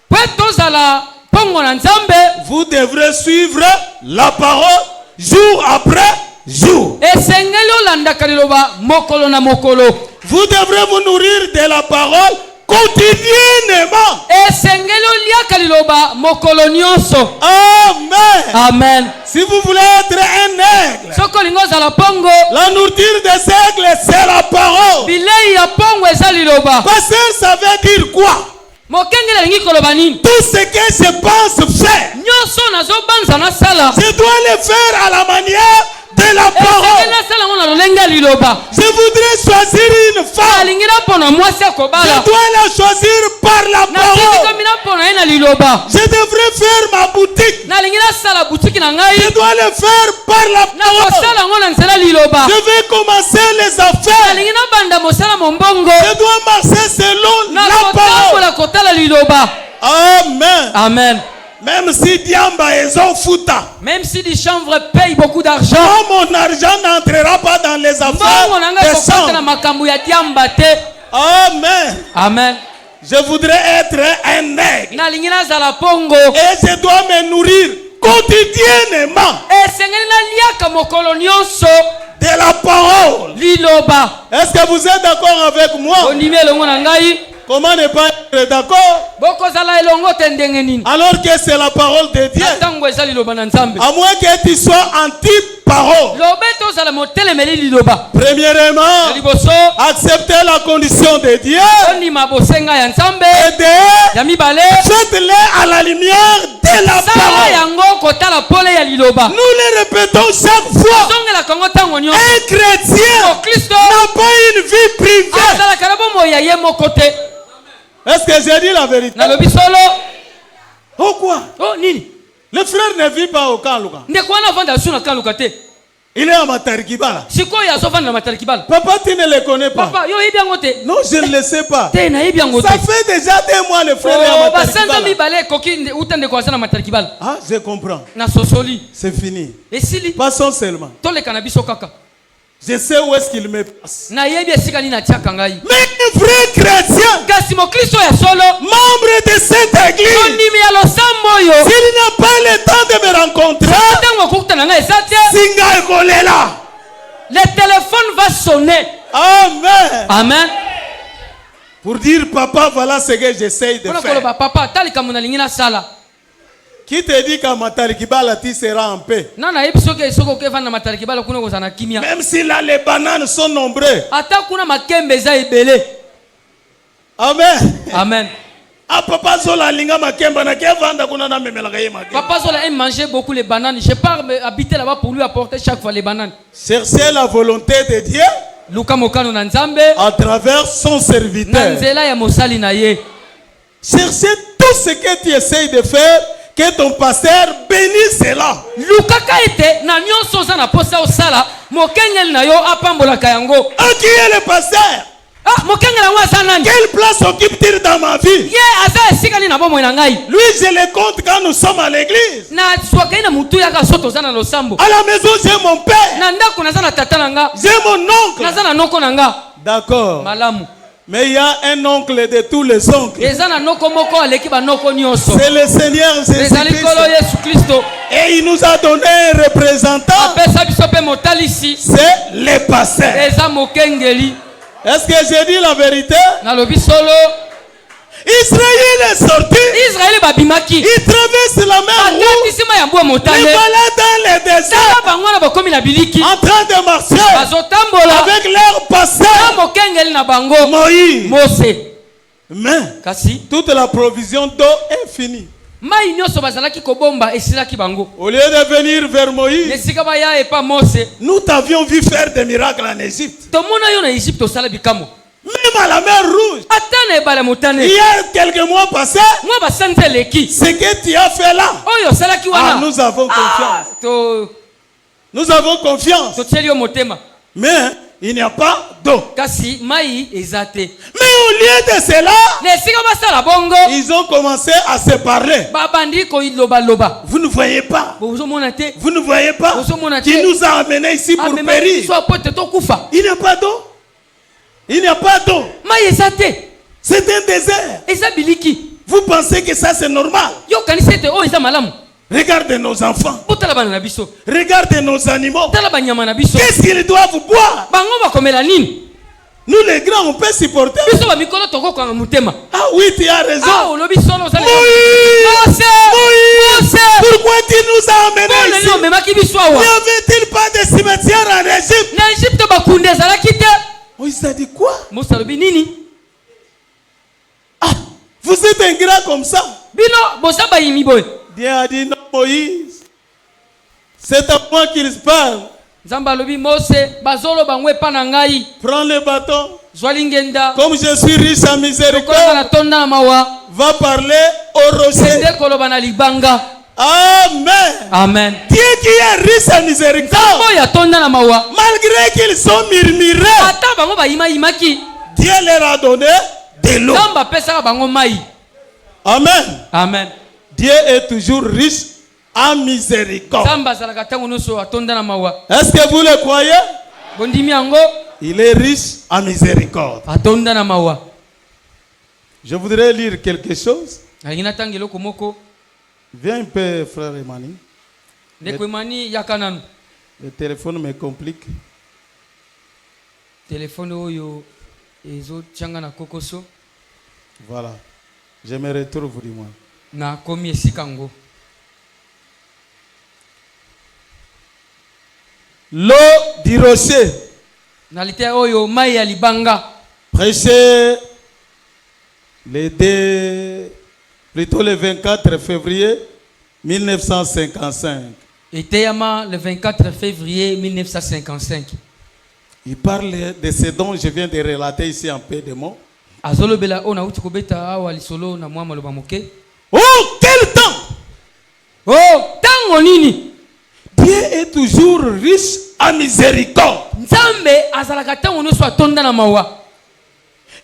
Po tozala pongo na Nzambe. vous devrez suivre la parole jour après jour. Esengeli olandaka liloba mokolo na mokolo. Vous devrez vous nourrir de la parole quotidiennement. Esengeli oliaka liloba mokolo nyonso. Amen. Amen. Si vous voulez être un aigle, Soko lingo zala pongo. la nourriture des aigles, c'est la parole. Bilei ya pongo eza liloba. Pasteur, ça veut dire quoi? Mokengela lingi koloba nini? Tout ce que je pense faire, Nyonso nazobanza na sala. je dois le faire à la manière de la parole. Esengeli nasala ngo na lolenge ya liloba. Je voudrais choisir une femme. Alingi napona mwasi Je akobala. dois la choisir par la Nasiki parole. komi napona ye na liloba. Je devrais faire ma boutique. Nalingi nasala butiki na Je ngai. dois le faire par la parole. Nakosala ngo na nzela liloba. Je vais commencer les affaires. Nalingi nabanda mosala mombongo. Je dois marcher selon la parole. Nakotambola kotala liloba. Amen. Amen. Même si Diamba est en fouta, Même si les chanvres payent beaucoup d'argent. mon argent n'entrera pas dans les affaires Mbongo na ngai des kokota na champs. makambo ya diamba te. Amen. Amen. Je voudrais être un aigle. Nalingi nazala pongo. Et je dois me nourrir quotidiennement Esengeli naliaka mokolo nyonso. de la parole. liloba. Est-ce que vous êtes d'accord avec moi? Bondimi elongo na ngai. Comment ne pas être d'accord? Bokozala elongo te ndenge nini? Alors que c'est la parole de Dieu. Tango eza liloba na Nzambe. À moins que tu sois anti-parole. Lobeto zala motelemeli liloba. Premièrement, Liboso. accepter la condition de Dieu. Oni mabosenga ya Nzambe. Et de Ya mibale. faites-les à la lumière de la Sala parole. yango kotala pole ya liloba. Nous le répétons chaque fois. Zongela kongo tango nyonso. Un chrétien Kristo n'a pas une vie privée. azala kana bomo ya ye moko te. Est-ce que j'ai dit la vérité? Nalobi solo. Pourquoi? Oh nini? Le frère ne vit pas au Kaluka. Ndeko wana vanda suna kaluka te. Il est à Matarikibala. Sikoyo azovanda na Matarikibala. Papa, tu ne le connais pas. Papa, yo yebi yango te. Non, je ne le sais pas. Te na yebi yango te. Ça fait déjà 2 mois le frère est à Oh, basanza Matarikibala. mibale koki utande kwa sana Matarikibala. Ah, je comprends. Na sosoli. C'est fini. Esili. Passons seulement. Tole kana biso kaka. Je sais où est-ce qu'il me passe. Na yebi esika ni na tiaka ngai. Mais un vrai chrétien, Kasi mo Kristo ya solo. membre de cette église, Ondimi ya losambo yo. s'il n'a pas le temps de me rencontrer, Tango kokutana ngai ezate. Singa Kolela. Le téléphone va sonner. Amen. Amen. Pour dire, papa, voilà ce que j'essaye de Ona faire. koloba papa talika mona lingina sala. Qui te dit qu'à Matarikibala, tu seras en paix? Nana yebi soke soko ke vanda Matarikibala kuna kozana kimia. Même si là, les bananes sont nombreux. Ata kuna makembe eza ebele. Amen. Amen. Ah, papa, zola linga makemba na kevanda kuna na memelaka ye makemba. Papa Zola aime manger beaucoup les bananes. Je pars habiter là-bas pour lui apporter chaque fois les bananes. Cherchez la volonté de Dieu Luka mokano na Nzambe. à travers son serviteur. Nanzela ya mosali na ye. Cherchez tout ce que tu essayes de faire, que ton pasteur bénisse cela. Luka ka ete na nyonso za na posa osala mokengeli na yo apambola kayango. Ah, qui est le pasteur? Ah mokengela ngwa za nani? Quelle place occupe-t-il dans ma vie? Ye aza esika ni na bomo na ngai. Lui, je le compte quand nous sommes à l'église. Na swaka ina mutu ya ka soto za na losambo. À la maison, j'ai mon père. Na ndako na za na tata na nga. J'ai mon Na oncle. za na noko na nga. D'accord. Malamu. Mais il y a un oncle de tous les oncles. Eza na noko moko aleki ba noko nyonso. C'est le Seigneur Ezali kolo Jésus-Christ. Yesu Kristo. Et il nous a donné un représentant. Apesa biso pe motalisi. C'est le pasteur. Eza mokengeli. Est-ce que j'ai dit la vérité? Nalobi solo. Israël est sorti. Israeli babimaki. Il traverse la mer Rouge. Akatisima ya mbwa Les motane. voilà dans le Tala désert. bango na bakomi na biliki. En train de marcher. Bazotambola. Avec leur Na pasteur. mokengeli na bango. Moïse. Mose. Mais Kasi toute la provision d'eau est finie. mai nyonso bazalaki kobomba esilaki bango. Au lieu de venir vers Moïse, Nesika baya epa Mose. nous t'avions vu faire des miracles en Égypte. Tomona yo na Egypte osala bikamo. Même à la mer Rouge. Ata na ebala motane. Il y a quelques mois passés, Mwa basanze leki. ce que tu as fait là, Oyo osalaki ah, wana. nous avons confiance. Nous avons confiance. Totieli yo motema. Mais il n'y a pas d'eau. Kasi mai eza te. Mais au lieu de cela, Nesika basala bongo. ils ont commencé à se parler. Babandi ko iloba loba. Vous ne voyez pas. Bozomona te. Vous ne voyez pas. Bozomona te. Qui nous a amenés ici pour périr. Soit pote tokufa. Il n'y a pas d'eau. Il n'y a pas d'eau. Mai eza te. C'est un désert. Eza biliki. Vous pensez que ça c'est normal? Yo kanisa ete o eza malamu. Regardez nos enfants. Botala bana na biso. Regardez nos animaux. Tala banyama na biso. Qu'est-ce qu'ils doivent boire? Bango bakomela nini? Nous les grands, on peut supporter. Biso ba mikolo tokoko na mutema. Ah oui, tu as raison. Ah olobi solo osala. Moïse! Mose! Moïse! Pourquoi tu nous as amenés Pole ici? lelo memaki biso N'y awa. avait-il pas de cimetière en Égypte? Na Egypte bakunde ezalaki te. Moïse a dit quoi? Mose alobi nini? Ah, vous êtes un grand comme ça. Bino bosa bayimi boye. Dieu a dit non, Moïse. C'est à moi qu'il parle. Nzambe alobi Mose bazolo bangwe pa na ngai. Prends le bâton. Zwali ngenda. Comme je suis riche en Kola miséricorde, na tonda na mawa. va parler au rocher. Sende koloba na libanga. Amen. Amen. Dieu qui est riche en miséricorde, Moya tonda na mawa. malgré qu'ils sont murmurés, Ata bango bayima yimaki. Dieu leur a donné de l'eau. Nzambe apesaka bango mai. Amen. Amen. Dieu est toujours riche en miséricorde. Nzambe azalaka ntango nyonso atonda na mawa. Est-ce que vous le croyez? Bondimi yango Il est riche en miséricorde. atonda na mawa. Je voudrais lire quelque chose. Alingi natanga eloko moko. Viens un peu, frère Emmanuel. Ndeko Emani yaka nanu. Le téléphone me complique. Téléphone oyo ezo tianga na kokoso. Voilà. Je me retrouve du moins. Na komi esikango. L'eau du rocher. Nalite oyo mai ya libanga. Prêché plutôt le 24 février 1955. Eteyama le 24 février 1955. Il parle de ce dont je viens de relater ici en peu de mots. Azolobela ona uti kobeta awa lisolo na mwa maloba moke. Oh, quel temps! Oh, tango nini? Dieu est toujours riche en miséricorde. Nzambe azalaka tango nyonso atonda na mawa.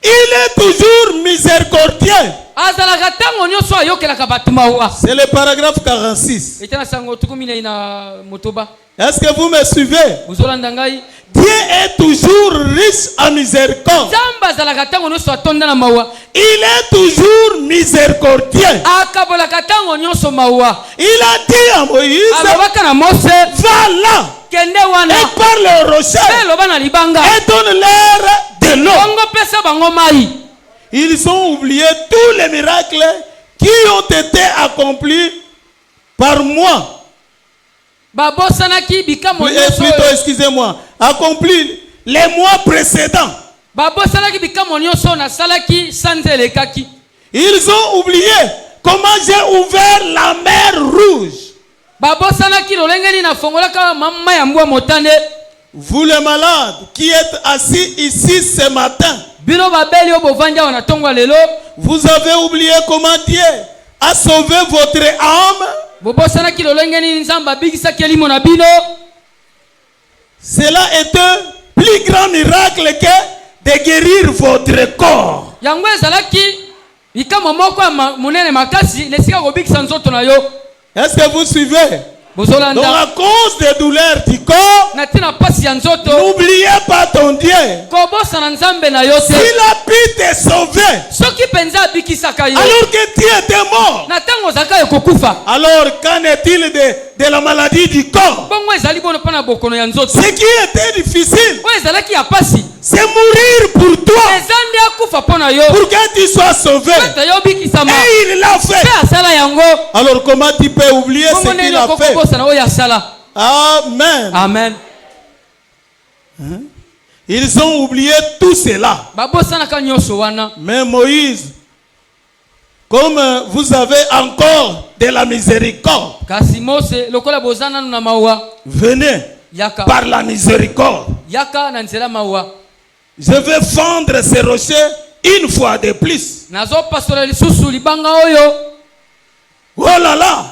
Il est toujours miséricordieux. Azalaka tango nyonso ayokelaka bato mawa. C'est le paragraphe 46. Etana sango tukumina ina motoba. Est-ce que vous me suivez? Bozolanda ngai. Dieu est toujours riche en miséricorde. Nzambe azalaka tango nyonso atonda na mawa. Il est toujours miséricordieux. Akabolaka tango nyonso mawa. Il a dit à Moïse, alobaka na Mose, va là kende wana et parle au rocher eloba na libanga et donne-leur de l'eau. bongo pesa bango mai. Ils ont oublié tous les miracles qui ont été accomplis par moi. Babosanaki bikamo Plutôt, nyonso. excusez-moi, accomplis les mois précédents. Babosanaki bikamo nyonso na salaki sanzele kaki. Ils ont oublié comment j'ai ouvert la mer rouge. Babosanaki lolengeli na fongolaka mama ya mbwa motane. Vous les malades qui êtes assis ici ce matin, Bino babeli obovanja wana tongwa lelo. vous avez oublié comment Dieu a sauvé votre âme. Bobosanaki lolengeli nzamba bigisa kelimo na bino. Cela est un plus grand miracle que de guérir votre corps. Yango ezalaki bikamo moko munene makasi lesika kobikisa nzoto na yo. Est-ce que vous suivez? Donc Bozolanda à cause des douleurs du corps, na tina pasi ya nzoto. n'oubliez pas ton Dieu. Kobosana nzambe na yo te. S'il a pu te sauver Soki penza abikisaka yo. alors que tu étais mort, Na tango zaka ekokufa. alors qu'en est-il de la maladie du corps? Bongo ezali bono pana bokono ya nzoto. Ce qui était difficile, O ezalaki ya pasi. c'est mourir pour toi, Ezandi akufa pona yo. pour que tu sois sauvé. Pata yo bikisama. Et il l'a fait. Pe asala yango. Alors comment tu peux oublier ce Bongo qu'il nini a fait? okokobosana oyo asala. Amen. Amen. Ils ont oublié tout cela. Babosanaka nyonso wana. Mais Moïse, comme vous avez encore de la miséricorde, Kasi Mose lokola bozana na mawa. venez Yaka. par la miséricorde. Yaka na nzela mawa. Je vais fendre ces rochers une fois de plus. Nazo pastora lisusu libanga oyo. Oh là là!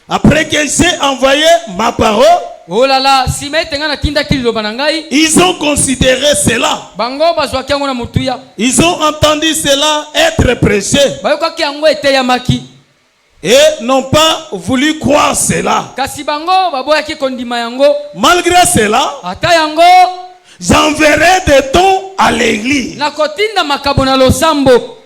Après que j'ai envoyé ma parole, Oh là là, si metenga na tinda kiloba na ngai. ils ont considéré cela. Bango bazwaki yango na mutuya. Ils ont entendu cela être prêché Bayokaki yango eteyamaki. et n'ont pas voulu croire cela. Kasi bango baboyaki kondima yango. Malgré cela, Ata yango j'enverrai des dons à l'église. na kotinda makabo na losambo.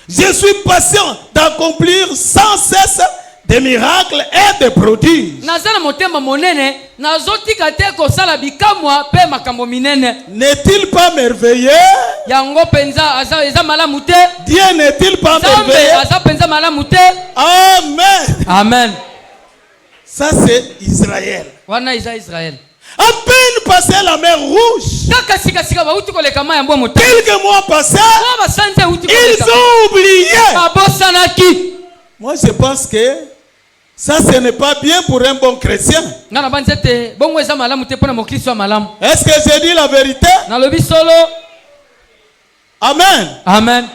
Je suis patient d'accomplir sans cesse des miracles et des prodiges. Naza na motema monene, nazotika te kosala bikamwa pe makambo minene. N'est-il pas merveilleux? Yango penza eza malamu te. Dieu n'est-il pas Zambe merveilleux? aza penza malamu te. Amen. Amen. Ça c'est Israël. Wana iza Israël. À peine passé la mer rouge, Kaka sika sika ba uti koleka ma yambo motema. quelques mois passés, Ba sanze uti ils koleka. ont oublié. Babosanaki. Moi je pense que ça ce n'est pas bien pour un bon chrétien. Ngana banzete bongo eza malamu te pona mokristo ya malamu. Est-ce que j'ai dit la vérité? Na lobi solo. Amen. Amen.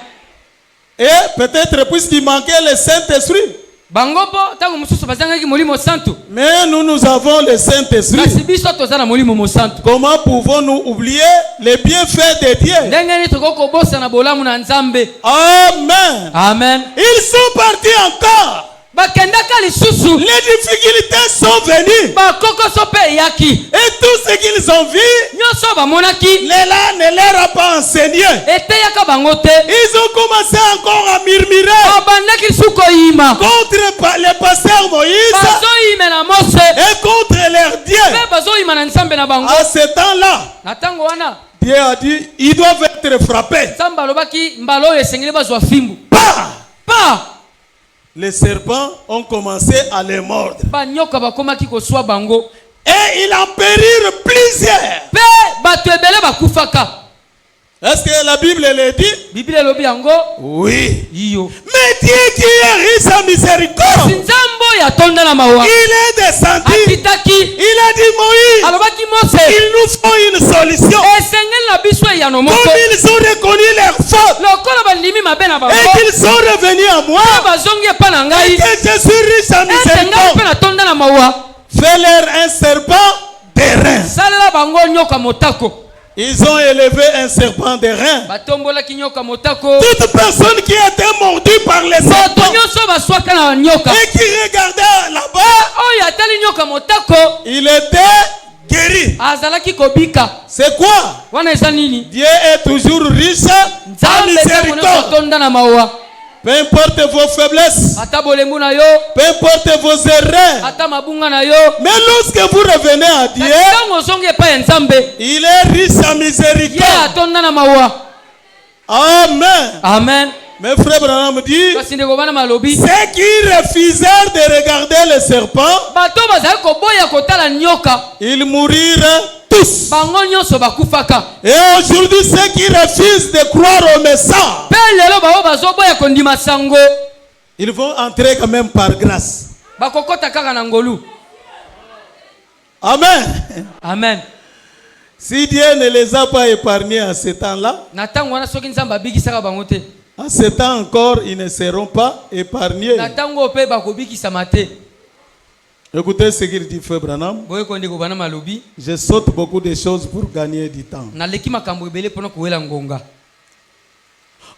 Et peut-être puisqu'il manquait le Saint-Esprit. Bango po tango mususu bazangaki molimo santu. Mais nous avons le Saint-Esprit. Kasi biso tozana molimo mosantu. Comment pouvons-nous oublier les bienfaits de Dieu? Ndenge ni tokoko bosa na bolamu na Nzambe. Amen. Amen. Ils sont partis encore. Bakendaka lisusu. Les difficultés sont venues. Bakoko sope yaki. Et tout ce qu'ils ont vu, Nyoso bamonaki. Léla ne leur a pas enseigné. Eteyaka bango te. Ils ont commencé encore à murmurer Babandaki suko yima. contre le pasteur Moïse Bazo yime na Mose. et contre leur Dieu. Pe bazo bazoyima na nzambe na bango. À ce temps-là, Na tango wana Dieu a dit, ils doivent être frappés. nzambe alobaki mbala oyo esengeli bazwa fimbu. Pa Les serpents ont commencé à les mordre. banyoka bakomaki koswa bango. Et il en périrent plusieurs. Pe bato ebele bakufaka. Est-ce que la Bible le dit? Bible elobi yango. Oui. Iyo. Mais Dieu qui est riche en miséricorde, Sinzambo ya tonda na mawa. il est descendu. Akitaki. Il a dit, Moïse, Alobaki Mose. il nous faut une solution. Esengeli na biso ya no moko. Comme ils ont reconnu leur faute Lokola balimi mabe na bango. et qu'ils sont revenus à moi, Bazongi epa na ngai. et que je suis riche en Ngai miséricorde, pe na tonda na mawa. fais-leur un serpent d'airain. Salela bango nyoka motako. Ils ont élevé un serpent d'airain. Batombolaki nyoka motako. Toute personne qui était mordue par les serpents Bato nyonso baswaka na nyoka. et qui regardait là-bas, Oyo atali nyoka motako. il était guéri. Azalaki kobika. C'est quoi? Wana eza nini? Dieu est toujours riche en Nzambe ntango nyonso miséricorde. atonda na mawa. Peu importe vos faiblesses, Ata bolembu na yo. peu importe vos erreurs, Ata mabunga na yo. mais lorsque vous revenez à Dieu, Ntango ozongi epai ya Nzambe. il est riche en Ye miséricorde. atonda na mawa. Amen. Amen. Mes frères Branham dit, Kasi ndeko bana malobi. ceux qui refusèrent de regarder le serpent, Bato bazali koboya kotala nyoka. ils mourirent tous. Bango nyonso bakufaka. Et aujourd'hui, ceux qui refusent de croire au message, Pe lelo bao bazoboya kondima sango. ils vont entrer quand même par grâce. Bakokota kaka na ngolu. Amen. Amen. Si Dieu ne les a pas épargnés à ce temps-là, Na tango wana soki Nzambe abikisaka bango te. à ce temps encore, ils ne seront pas épargnés. Na tango pe bakobikisama te. Écoutez ce qu'il dit, Frère Branham. Boye kondeko bana malobi. Je saute beaucoup de choses pour gagner du temps. Naleki makambo ebele mpona kowela ngonga.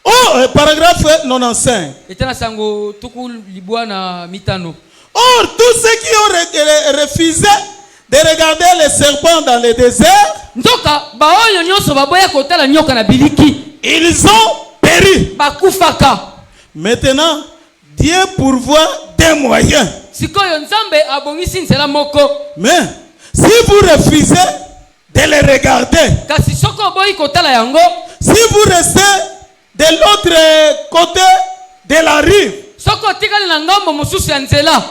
Oh, paragraphe 95. Etana sango tuku libwa na mitano. Or, tous ceux qui ont refusé de regarder les serpents dans le désert, Nzoka baoyo nyonso baboya kotala nyoka na biliki. ils ont péri. Bakufaka. Maintenant, Dieu pourvoit des moyens. Sikoyo Nzambe abongisi nzela moko. Mais si vous refusez de les regarder, Kasi soko boyi kotala yango. si vous restez de l'autre côté de la rive, Soko tikali na ngambo mosusu ya nzela.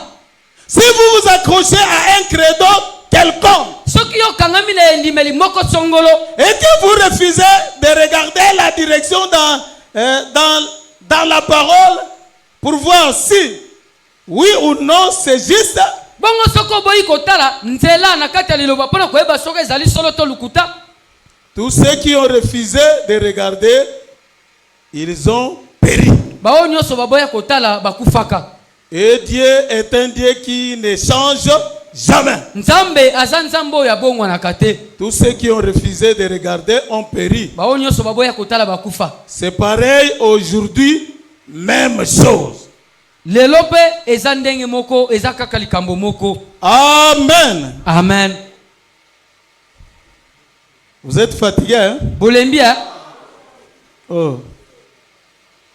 si vous vous accrochez à un credo quelconque Soki yo kangami na elimeli moko songolo. et que vous refusez de regarder la direction dans la parole pour voir si oui ou non c'est juste, Bongo soko boyi kotala nzela na kati ya liloba pona koyeba soko ezali solo to lukuta. tous ceux qui ont refusé de regarder, ils ont péri. Bao nyonso baboya kotala bakufaka. Et Dieu est un Dieu qui ne change jamais. Nzambe aza nzambe oyo abongwana kate. Tous ceux qui ont refusé de regarder ont péri. Bao nyonso baboya kotala bakufa. C'est pareil aujourd'hui, même chose. Lelo pe eza ndenge moko eza kaka likambo moko. Amen. Amen. Vous êtes fatigué, hein? Bolembia Oh.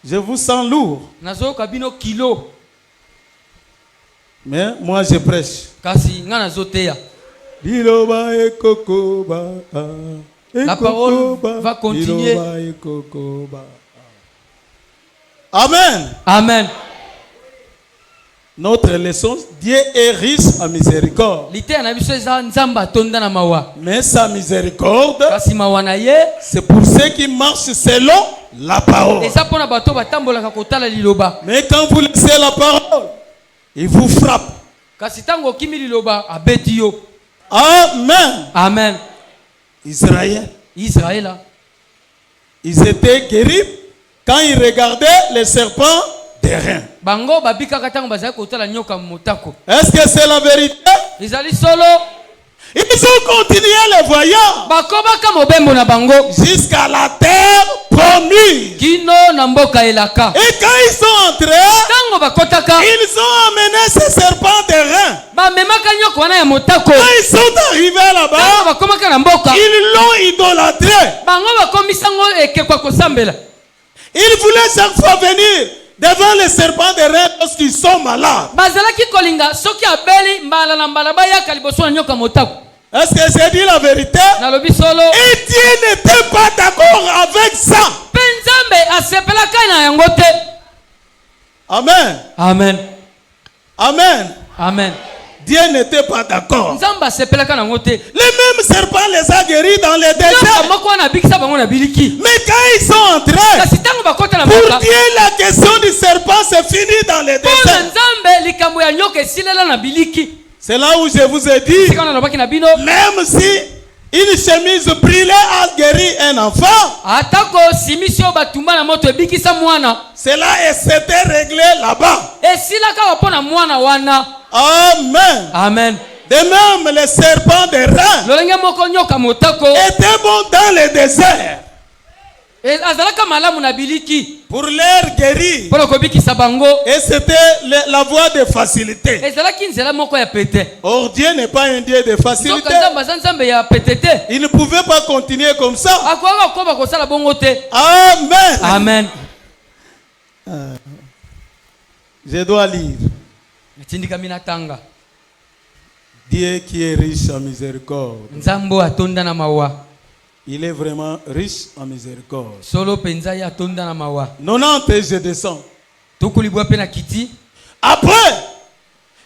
Je vous sens lourd. nazo kabino kilo. Mais moi je prêche. Kasi nga nazoteya. Biloba e kokoba. La parole va continuer. Biloba e kokoba. Amen. Amen. Notre leçon, Dieu est riche en miséricorde. Lite na biso eza nzamba atonda na mawa. Mais sa miséricorde, Kasi mawa na ye c'est pour ceux qui marchent selon la parole. eza pona bato batambolaka kotala liloba. Mais quand vous laissez la parole, il vous frappe. Kasi tango kimi liloba abeti yo. Amen. Amen. Israël, Israël. ils étaient guéris quand ils regardaient les serpents d'airain. Bango babikaka tango bazali kotala nyoka motako. Est-ce que c'est la vérité? Ezali solo. Ils ont continué les voyants Bakobaka mobembo na bango. jusqu'à la terre promise. Kino na mboka elaka. Et quand ils sont entrés, Tango bakotaka. ils ont amené ces serpents d'airain. Bamemaka nyoka wana ya motako. Quand ils sont arrivés Tango là-bas, bakomaka na mboka. ils l'ont idolâtré. Bango bakomisango ekekwa kosambela. Ils voulaient chaque fois venir devant les serpents d'airain lorsqu'ils sont malades. Bazalaki kolinga soki abeli mbala na mbala bayaka liboso na nyoka motako. Est-ce que j'ai dit la vérité? nalobi solo Et Dieu n'était pas d'accord avec ça. mpe nzambe asepelaka na yango te. Amen. Amen. Amen. Amen. Dieu n'était pas d'accord. nzambe asepelaka na yango te. Les mêmes serpents les a guéris dans les Nyoka déserts. moko wana abikisa bango na biliki. Mais quand ils sont entrés, kasi ntango bakota na pour mboka Dieu, la question du serpent, c'est fini dans les mpo na déserts. nzambe likambo ya nyoka esilela na biliki. C'est là où je vous ai dit, sika nalobaki na bino même si une chemise brûlée a guéri un enfant, atako simisi oyo batumba na moto ebikisa mwana cela s'était réglé là-bas. esilaka mpo na mwana wana. Amen. Amen. De même, les serpents des reins lolenge moko nyoka motako étaient bons dans les déserts azalaka malamu na biliki pour leur guérir. mpo na kobikisa bango. Et c'était la voie de facilité. ezalaki nzela moko ya pete. Or, Dieu n'est pas un Dieu de facilité. nzoka nzambe aza nzambe ya pete te. Il ne pouvait pas continuer comme ça. akoka koba kosala bongo te. Amen. Amen. Je dois lire. natindikami natanga. Dieu qui est riche en miséricorde. nzambe atonda na mawa. Il est vraiment riche en miséricorde. solo penza ye atonda na mawa. 90 et je descends. tokolibwa mpe na kiti. Après,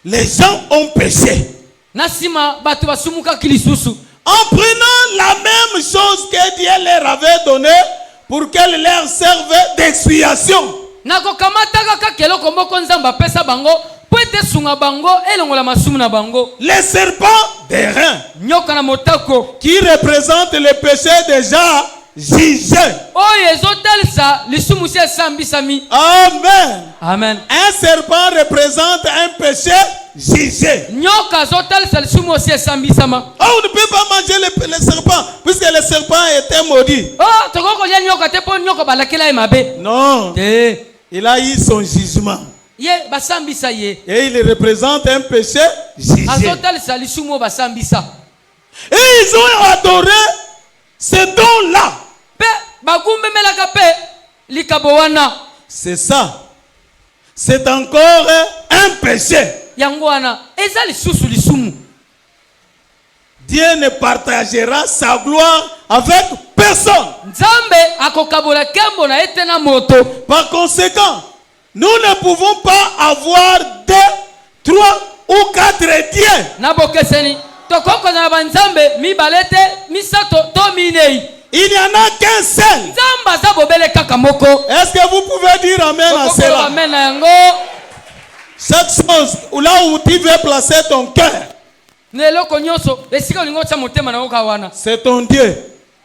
les gens ont péché. na nsima bato basumukaki lisusu. En prenant la même chose que Dieu leur avait donnée pour qu'elle leur serve d'expiation. nakokamataka kaka eloko moko nzambe apesa bango po ete sunga bango elongola masumu na bango. Les serpents des reins nyoka na motako qui représentent le péché déjà jugé. oyo ezotalisa lisumu si esambisami. Amen. Amen. Un serpent représente un péché jugé. nyoka azotalisa lisumu osi esambisama. Oh, on ne peut pas manger les serpents puisque les serpents étaient maudits. oh tokoki kolia nyoka te mpo nyoka balakela ye mabe Non, te. il a eu son jugement. ye basambisa ye. Et il représente un péché jugé. azotalisa lisumu oyo basambisa. Et ils ont adoré ce don-là. mpe bagumbemelaka mpe likabo wana. C'est ça. C'est encore un péché. yango wana eza lisusu lisumu. Dieu ne partagera sa gloire avec personne. nzambe akokabola nkembo na ye te na moto. Par conséquent, nous ne pouvons pas avoir 2, 3 ou 4 dieux. na bokeseni tokokozala banzambe mibale te misato to minei. Il n'y en a qu'un seul. nzambe aza bobele kaka moko. Est-ce que vous pouvez dire amen à Tokokoloba cela? amen na yango. Chaque chose, là où tu veux placer ton cœur, na eloko nyonso esika olingi otya motema na yo ka wana c'est ton Dieu.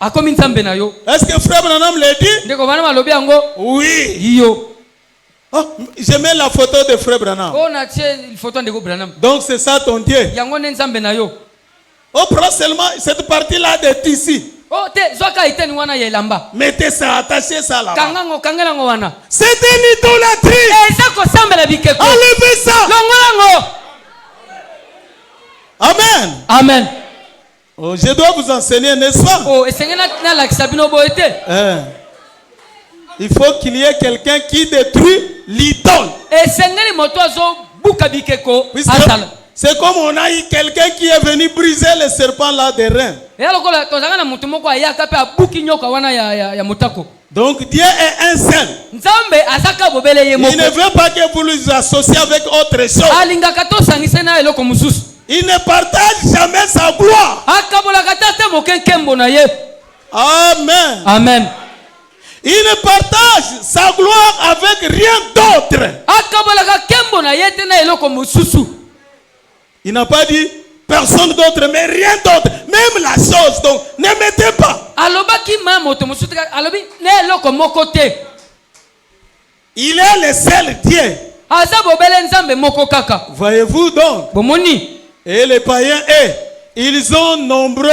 akomi nzambe na yo. Est-ce que frère Branham l'a dit? ndeko bana balobi yango. Oui. iyo Oh, je mets la photo de frère Branham. oyo natie foto ya ndeko branam. Donc c'est ça ton Dieu. yango nde nzambe na yo. Oh, prends seulement cette partie-là de tissu. o te zwaka iteni wana ya elamba. Mettez ça, attachez ça là-bas. kangango kangelango wana. C'est une idolâtrie. eza kosambela bikeko. Enlevez ça. longolango. Amen. amen. Oh, je dois vous enseigner, n'est-ce pas? o esengeli nalakisa bino boye te. Il faut qu'il y ait quelqu'un qui détruit l'idole. esengeli moto azobuka bikeko Puisque azala. c'est comme on a eu quelqu'un qui est venu briser le serpent là des reins. eya lokola tozalaka na moto moko ayaka mpe abuki nyoka wana ya motako. Donc Dieu est un seul. nzambe azaka bobele ye Il ne moko. veut pas que vous les associez avec autre chose. alingaka tosangise na eloko mosusu. Il ne partage jamais sa gloire. akabolaka ta te moke nkembo na ye. Amen. amen. Il ne partage sa gloire avec rien d'autre. akabolaka nkembo na ye te na eloko mosusu. Il n'a pas dit personne d'autre, mais rien d'autre. Même la chose, donc ne mettez pas. alobaki ma moto mosusu te alobi na eloko moko te. Il est le seul Dieu. aza bobele nzambe moko kaka. Voyez-vous donc? bomoni. Et les païens, ils ont nombreux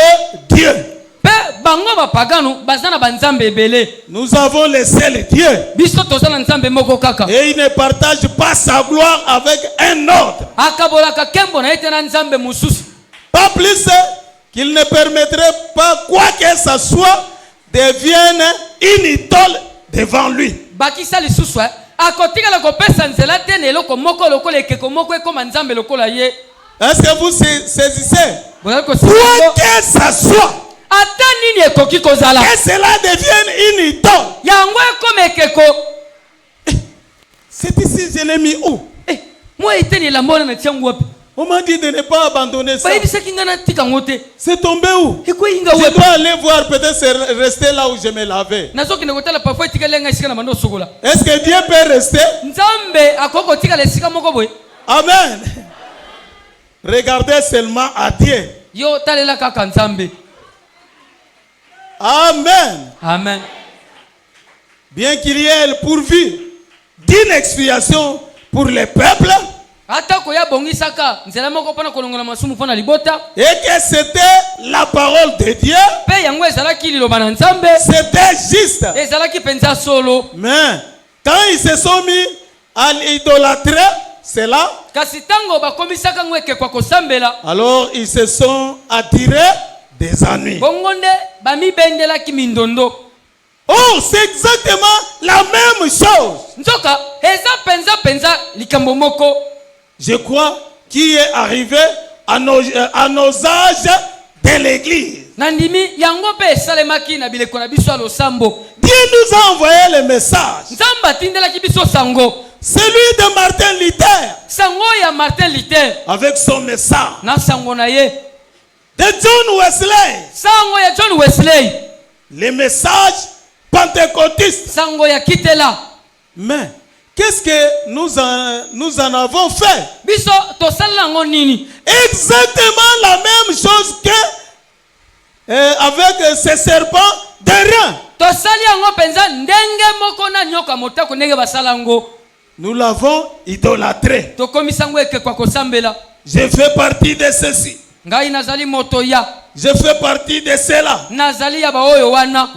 dieux. mpe bango bapagano baza na banzambe ebele. Nous avons le seul Dieu. biso toza na nzambe moko kaka. Et il ne partage pas sa gloire avec un autre. akabolaka nkembo na ye te na nzambe mosusu. Pas plus qu'il ne permettrait pas quoi que ce soit devienne une idole devant lui. bakisa lisusu akotikala kopesa nzela te na eloko moko lokola ekeko moko ekoma nzambe lokola ye. Est-ce que vous saisissez? Quoi que ça soit, que cela devienne une idole. C'est ici, je l'ai mis où? On m'a dit de ne pas abandonner ça. C'est tombé où? Je dois aller voir, peut-être rester là où je me lavais. Est-ce que Dieu peut rester? Amen. Regardez seulement à Dieu. Amen. Amen. Bien qu'il y ait le pourvu d'une expiation pour les peuples, et que c'était la parole de Dieu, c'était juste. Mais quand ils se sont mis à l'idolâtrer, c'est là, alors ils se sont attirés des ennuis. Oh, c'est exactement la même chose. Je crois qui est arrivé à nos âges de l'église. Dieu nous a envoyé le message. Celui de Martin Luther. Avec son message. De John Wesley. Les messages pentecôtistes. Mais qu'est-ce que nous en avons fait? Exactement la même chose que avec ces serpents d'airain. Nous l'avons idolâtré. Je fais partie de ceci. Je fais partie de cela.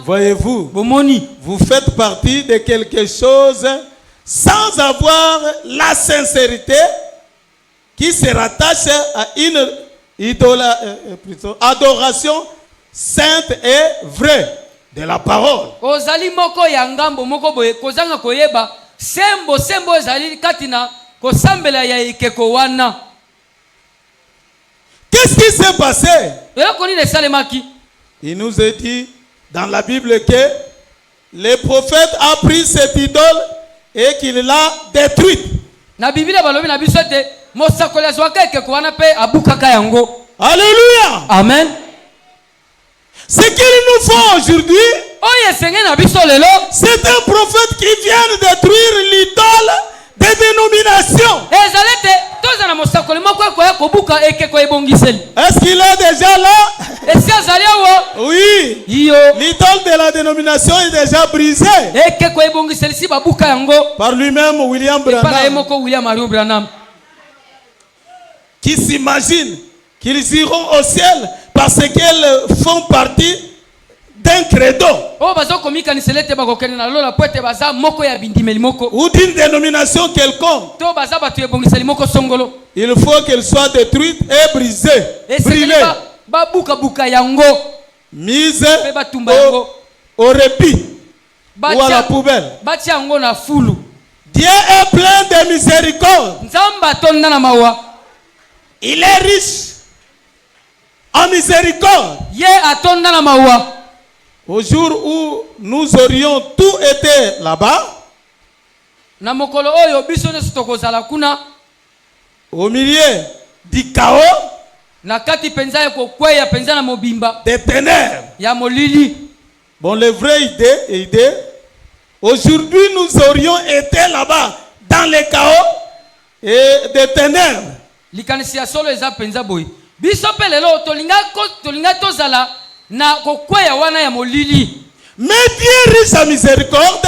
Voyez-vous, vous faites partie de quelque chose sans avoir la sincérité qui se rattache à une adoration sainte et vraie de la parole. Qu'est-ce qui s'est passé? Il nous est dit dans la Bible que le prophète a pris cette idole et qu'il l'a détruite. Alléluia. Amen. Ce qu'il nous faut aujourd'hui, c'est un prophète qui vient détruire l'idole des dénominations. Est-ce qu'il est déjà là? Oui. L'idole de la dénomination est déjà brisée par lui-même, William Branham, qui s'imagine qu'ils iront au ciel parce qu'elles font partie d'un credo ou d'une dénomination quelconque. Il faut qu'elle soit détruite et brisée, brûlée, mise au répit ou à la poubelle. Dieu est plein de miséricorde. Il est riche en miséricorde. Au jour où nous aurions tout été là-bas, au milieu du chaos, des ténèbres. Bon, les vraies idées, aujourd'hui nous aurions été là-bas dans le chaos et des ténèbres. Mais Dieu riche en miséricorde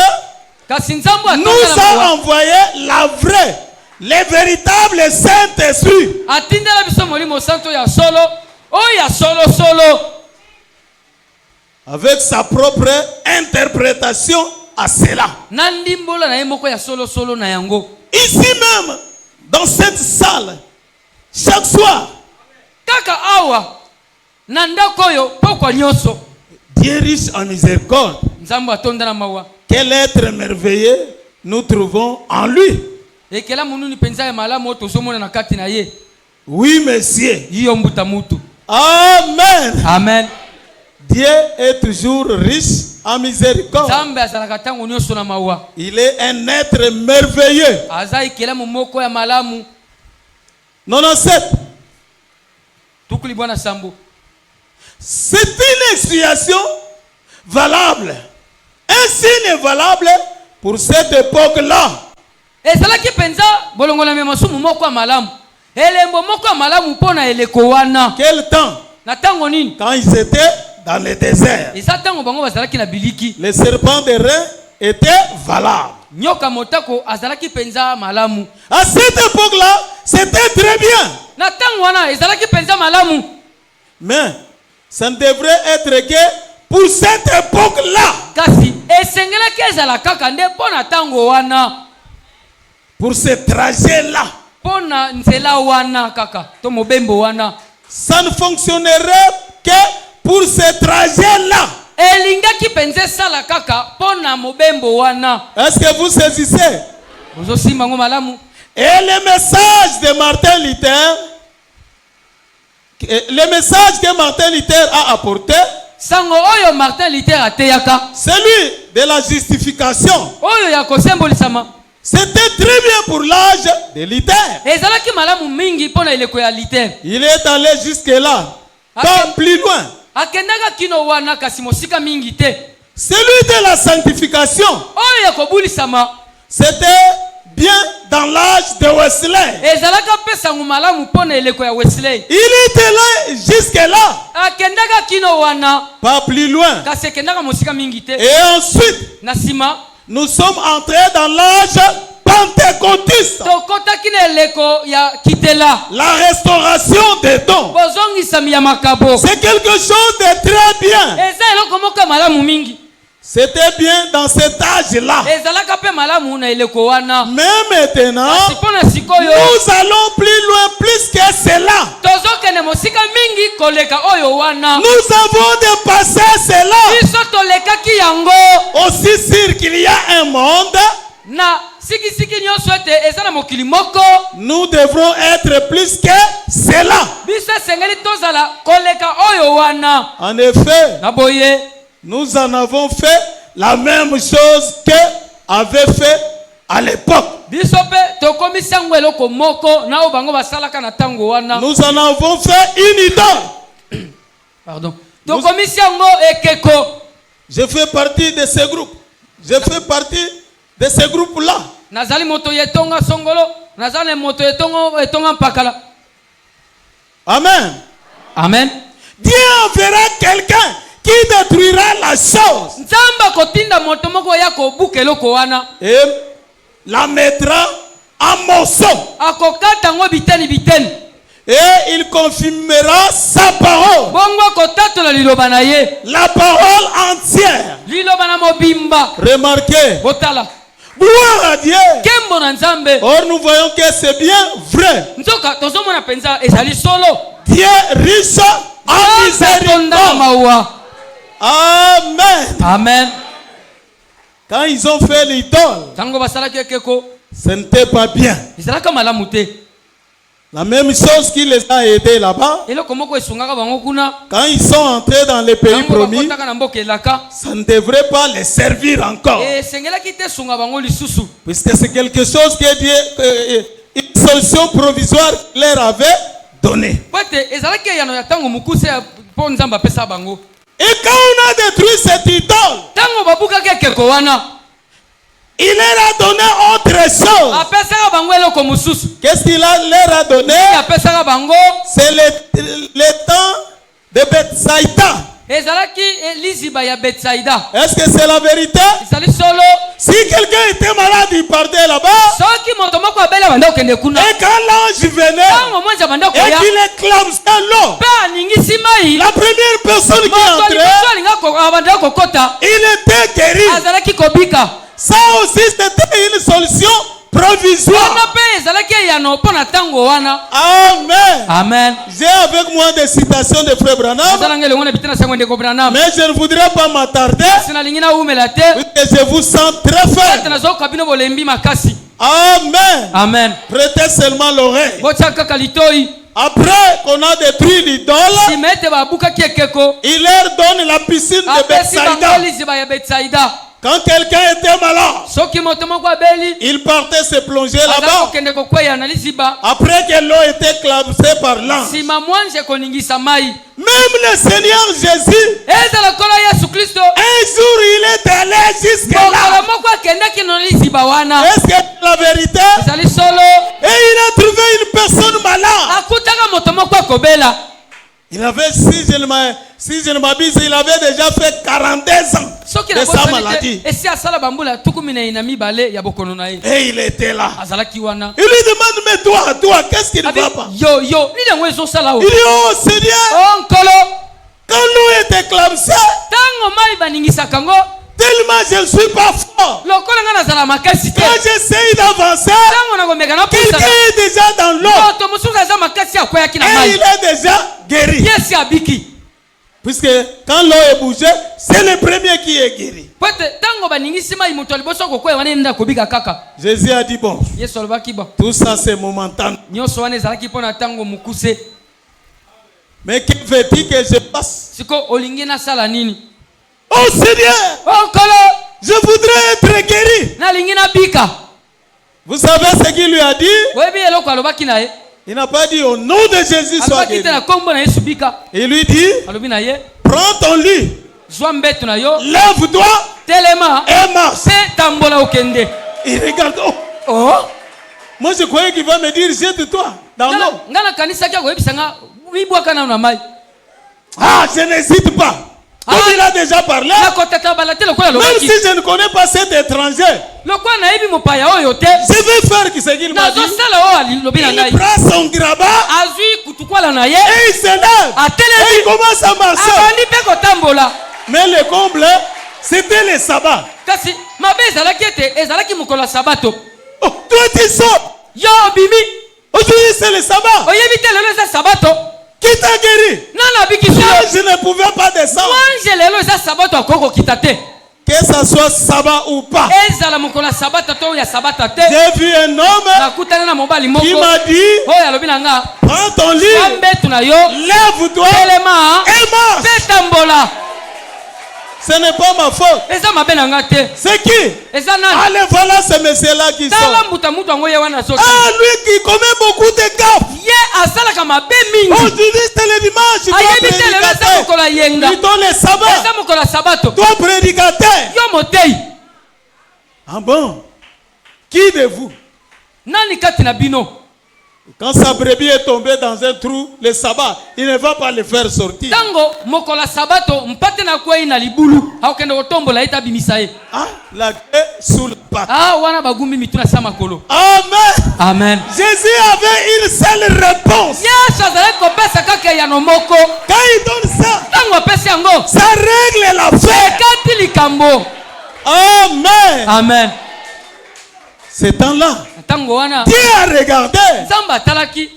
nous a envoyé la vraie, le véritable Saint-Esprit, avec sa propre interprétation à cela. Ici même, dans cette salle, chaque soir, Dieu riche en miséricorde. Quel être merveilleux nous trouvons en lui. Oui, monsieur. hiyo mbuta mutu. Amen. Amen. Dieu est toujours riche en miséricorde. Nzambe azalaka tango nyonso na mawa. Il est un être merveilleux. Aza ikelamu moko ya malamu. 97. Tukuli bwana sambo. C'est une expiation valable. Un signe valable pour cette époque-là. Ezalaki penza bolongola me masumu moko ya malamu. Elembo moko ya malamu pona eleko wana. Quel temps? Na tango nini? Quand ils étaient dans le désert. Eza tango bango bazalaki na biliki. Les serpents de rein étaient valables. Nyoka motako azalaki penza malamu. À cette époque-là, c'était très bien. Na tango wana ezalaki penza malamu. Mais ça ne devrait être que pour cette époque-là. Kasi esengelaki ezala kaka nde pona tango wana. Pour ce trajet-là. Pona nzela wana kaka to mobembo wana. Ça ne fonctionnerait que pour ce trajet-là. Elingaki penze sala kaka pona mobembo wana. Est-ce que vous saisissez? Ozo simba ngo malamu. Et le message de Martin Luther, le message que Martin Luther a apporté, sango oyo Martin Luther ateyaka, celui de la justification, oyo ya kosembolisama, c'était très bien pour l'âge de Luther. ezalaki malamu mingi pona ileko ya Luther. Il est allé jusque là, pas plus loin. Akendaka kino wana kasi mosika mingi te. Celui de la sanctification, Oyo ya kobulisama, c'était bien dans l'âge de Wesley. ezalaka pesa ngumalamu pona ileko ya Wesley. Il était là jusque là, Akendaka kino wana pas plus loin. kasi akendaka mosika mingi te. Et ensuite, Na sima nous sommes entrés dans l'âge pentecôtiste. tokotaki na eleko ya kitela. La restauration des dons. Bozongisami ya makabo. C'est quelque chose de très bien. Eza eloko moko ya malamu mingi. C'était bien dans cet âge-là. Ezalaka pe malamu na eleko wana. Mais maintenant, Kasi pona sikoyo nous allons plus loin, plus que cela. tozokende mosika mingi koleka oyo wana. Nous avons dépassé cela. Biso tolekaki yango. Aussi sûr qu'il y a un monde, Na sikisiki nyonso ete eza na mokili moko. nous devrons être plus que cela. Biso esengeli tozala koleka oyo wana. En effet, Na boye nous en avons fait la même chose que avait fait à l'époque. biso pe tokomisi yango eloko moko na oyo bango basalaka na tango wana. Nous en avons fait une idole. Pardon. Tokomisi yango ekeko. Je fais partie de ce groupe. Je fais partie de ce groupe-là. Nazali moto yetonga songolo, nazali moto yetonga mpakala. Amen. Amen. Dieu enverra quelqu'un qui détruira la chose Nzamba kotinda moto moko ya kobuka eloko wana. et la mettra en morceaux. Akokata ngo biteni biteni. Et il confirmera sa parole. Bongo kotatola liloba na ye. La parole entière. Liloba na mobimba. Remarquez. Botala. Gloire à Dieu. Kembo na Nzambe. Or nous voyons que c'est bien vrai. Nzoka tozomona penza ezali solo. Dieu riche en miséricorde. Amen. Amen. Quand ils ont fait l'idole, Tango basala kekeko. ce n'était pas bien. Ezalaka malamu te. La même chose qui les a aidés là-bas, Eloko moko esungaka bango kuna. quand ils sont entrés dans les pays Tango promis, bakotaka na mboka elaka. ça ne devrait pas les servir encore. Esengelaki te sunga bango lisusu. Puisque c'est quelque chose que Dieu, une solution provisoire qu'il leur avait donnée. Pote ezalaki yano ya tango mukuse po Nzamba pesa bango. Et quand on a détruit cette idole, Tango babuka kekeko wana. il leur a donné autre chose. Apesaka bango eloko mususu. Qu'est-ce qu'il leur a donné? Apesaka bango. C'est le temps de Bethsaïda. Ezalaki liziba ya Betsaïda. Est-ce que c'est la vérité? Ezali solo. Si quelqu'un était malade, il partait là-bas. Soki moto moko abela banda okende kuna. Et quand l'ange venait, Tango mwanza banda et koya. qu'il éclamait l'eau, Pa ningisi mai. la première personne qui Moto entrait, liboso alinga ko abanda kokota. il était guéri. Azalaki kobika. Ça aussi, c'était une solution provisoire. Wana pe ezalaki yano pona tango wana. Amen. Amen. J'ai avec moi des citations de Frère Branham, Azalangele ngone bitena sango ndeko Branham. mais je ne voudrais pas m'attarder, Sina lingina umela te. puisque je vous sens très faible. Tena zo kabino bolembi makasi. Amen. Amen. Prêtez seulement l'oreille. Botia kaka litoi. Après qu'on a détruit l'idole, Simete babuka kiekeko. il leur donne la piscine de Apesi Bethsaïda. bangoli ziba ya Betsaïda. Quand quelqu'un était malade, Soki moto moko abeli. il partait se plonger Azala là-bas. kokende kokweya na liziba. Après que l'eau était éclaboussée par l'ange. Sima mwanje koningisa mai. Même le Seigneur Jésus, Ezala kola Yesu Kristo. un jour il est allé jusque Mokolo là. moko akendaki na liziba wana. Est-ce que c'est la vérité? Ezali solo. Et il a trouvé une personne malade. Akutaka moto moko akobela. Il avait, si je ne m'abuse, il avait déjà fait 42 ans Soki de na sa bosani maladie. te. Esi asala bambula tukumi na ina mibale ya bokono na ye. Et il était là. Azalaki wana. Il lui demande, mais toi, qu'est-ce qui ne Abi, va pas? yo nini yango ezosala o. Il dit, oh Seigneur, Oh nkolo. quand l'eau est éclaboussée, Tango mai baningisaka ngo. tellement je ne suis pas fort. Lokola nga nazala makasi te. Quand j'essaye d'avancer, Tango nakomeka na quelqu'un pusana. est déjà dans l'eau. Moto mosusu aza makasi akweyaki na Et mai. il est déjà guéri. Yesi abiki. Puisque quand l'eau est bougée, c'est le premier qui est guéri. Pote tango baningisi mai moto liboso kokweya wana enda kobika kaka. Jésus a dit, bon, Yesu alobaki bon. tout ça c'est momentané. Nyonso wana ezalaki mpona tango mokuse. Mais que veux-tu que je fasse? Siko olingi nasala nini? Oh Seigneur, Oh nkolo. je voudrais être guéri. Nalingi nabika. Vous savez ce qu'il lui a dit? Oyebi eloko alobaki na ye. Il n'a pas dit au nom de Jésus sois Alobaki guéri. te na kombo na Yesu bika. Il lui dit, Alobi na ye. prends ton lit, Zwa mbetu na yo. lève-toi Telema. et marche. Pe tambola okende. Il regarde, oh, Oh. moi je croyais qu'il va me dire jette-toi dans l'eau. Ngana kanisa kia koyebisa nga wibwaka na mai. Ah, je n'hésite pas. Comme il a déjà parlé, Nakotaka bala te lokola même lobaki. si je ne connais pas cet étranger, Lokola nayebi mopaya oyo te. je vais faire ce qu'il m'a dit. Nazosala oyo alobi na ngai. Il prend son grabat Azwi kutukwala na ye. et il se lève. Et il Atelemi. commence à marcher. Abandi mpe kotambola. Mais le comble, c'était le sabbat. Kasi mabe ezalaki ete ezalaki mokolo ya sabato. Oh, toi tu sors. Yo bimi. Aujourd'hui c'est le sabbat. Oyebi te lelo eza sabato. Qui t'a guéri? Nana abiki Moi, so. je ne pouvais pas descendre. Mwanje lelo eza sabato akoko kita te. Que ça soit sabbat ou pas. Ezala mokolo ya sabata to ya sabata te. J'ai vu un homme Nakutana na mobali moko. qui m'a dit, Oyo alobi na nga. prends ton lit, Mbetu na yo. lève-toi Telema. et marche. Pe tambola. Ce n'est pas ma faute. Eza mabe na nga te. C'est qui? Eza nani? Allez, voilà ce monsieur-là qui Tala sort. mbuta mutu yango ye wana so. Ah, lui qui commet beaucoup de gaffes. Ye asalaka mabe mingi. Aujourd'hui, c'est le dimanche. Toi, Ayebi te lelo eza prédicateur. mokolo ya yenga. Plutôt le sabbat. Eza mokolo ya sabato. Toi, prédicateur. Yo motei. Ah bon? Qui de vous? Nani kati na bino? Quand sa brebis est tombée dans un trou, le sabbat, il ne va pas le faire sortir. Tango mokolo ya sabato mpate na kwei na libulu. Haokende kotombola eta bimisa ye. Ah, la queue sous la patte. Ah wana bagumbi mituna sa makolo. Amen. Amen. Jésus avait une seule réponse. Yesu azalaki kopesa kaka eyano moko. Quand il donne ça, Tango apesi yango. ça règle l'affaire. Ekati likambo. Amen. Amen. Ce temps-là, Tango wana. Dieu a regardé Nzambe atalaki.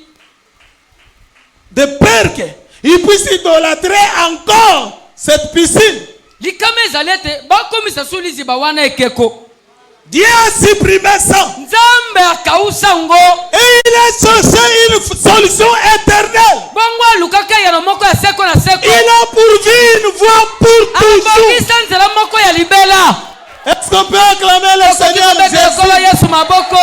de peur qu'il puisse idolâtrer encore cette piscine. Likama ezali ete bakomisa su liziba wana ekeko. Dieu a supprimé ça. Nzambe akausa ngo. Et il a cherché une solution éternelle. Bongo alukaka eyano moko ya seko na seko. Il a pourvu une voie pour toujours. Abongisa nzela moko ya libela. Est-ce qu'on peut acclamer le Seigneur Okolo Jésus? Yesu maboko.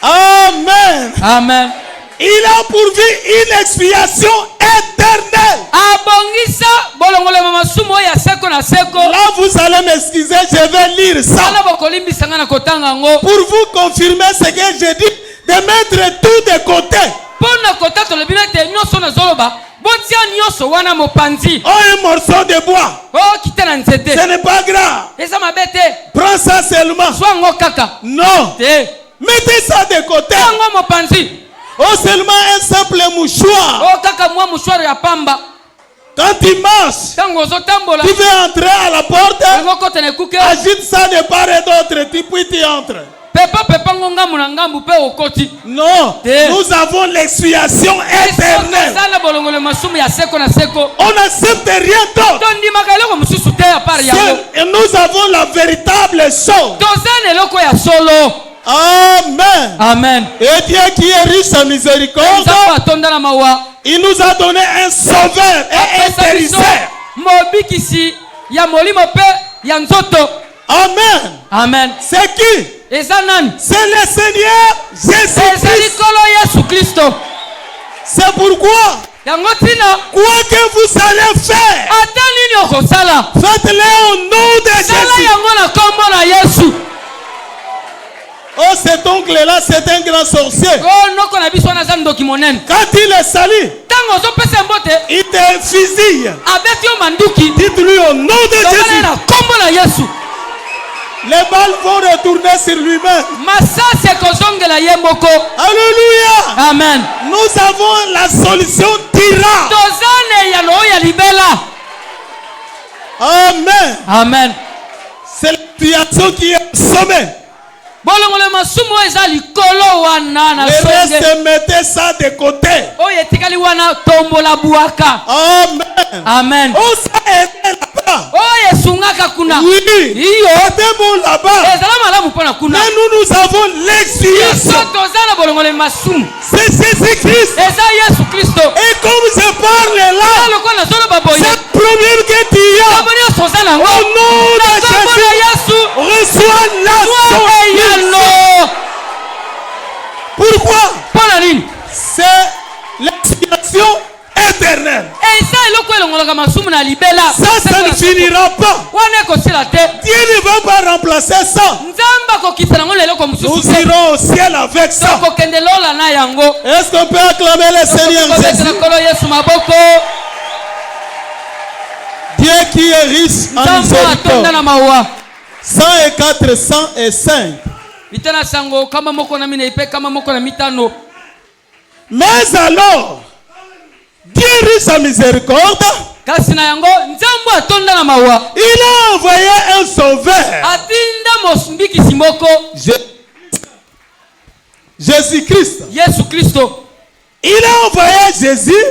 Amen. Amen. Il a pourvu une expiation éternelle. Abongisa bolongolema masumo ya seko na seko. Là, vous allez m'excuser, je vais lire ça. Ala bokolimbisa nga na kotanga ngo. Pour vous confirmer ce que j'ai dit, de mettre tout de côté. Pona kota tolobi ete nyonso na zoloba. Botia nyonso wana mopanzi. Oh, un morceau de bois. Oh kita na nzete. Ce n'est pas grave. Eza mabete. Prends ça seulement. Zwa ngo kaka. Non. Te. Mettez ça de côté. Ngo mopanzi. Oh, seulement un simple mouchoir. Oh kaka mwa mushwaro ya pamba. Quand tu marches, Tango zo tambola. tu veux entrer à la porte. Ngo kota na kuke. Agite ça de part et d'autre, puis tu entres. Non, nous avons l'expiation éternelle. On n'accepte rien d'autre. Et nous avons la véritable chose. Amen. Amen. Et Dieu qui est riche en miséricorde, il nous a donné un sauveur et un guérisseur. Amen. Amen. C'est qui? C'est le Seigneur Jésus-Christ. C'est pourquoi, quoi que vous allez faire, faites-le au nom de Jésus. Oh, cet oncle-là, c'est un grand sorcier. Quand il est sali, il te fusille. Dites-lui au nom de Jésus. Les balles vont retourner sur lui-même. Alléluia. Amen. Nous avons la solution d'Ira. Amen. Amen. C'est l'expiation qui est au sommet. Le reste, mettez ça de côté. Amen. Amen. On s'est aidé là-bas. Oui. C'était bon là-bas. Mais nous avons l'expiation. C'est Jésus-Christ. Et comme je parle là, c'est le problème que tu as. Au nom de Jésus, reçois la solution. Pourquoi? C'est l'expiation éternelle. Ça ne finira pas. Dieu ne va pas remplacer ça. Nous irons au ciel avec ça. Est-ce qu'on peut acclamer le Seigneur Jésus? Dieu qui est riche en miséricorde. 104, 105. Mais alors, Dieu riche en miséricorde, il a envoyé un sauveur, Jésus-Christ. Il a envoyé Jésus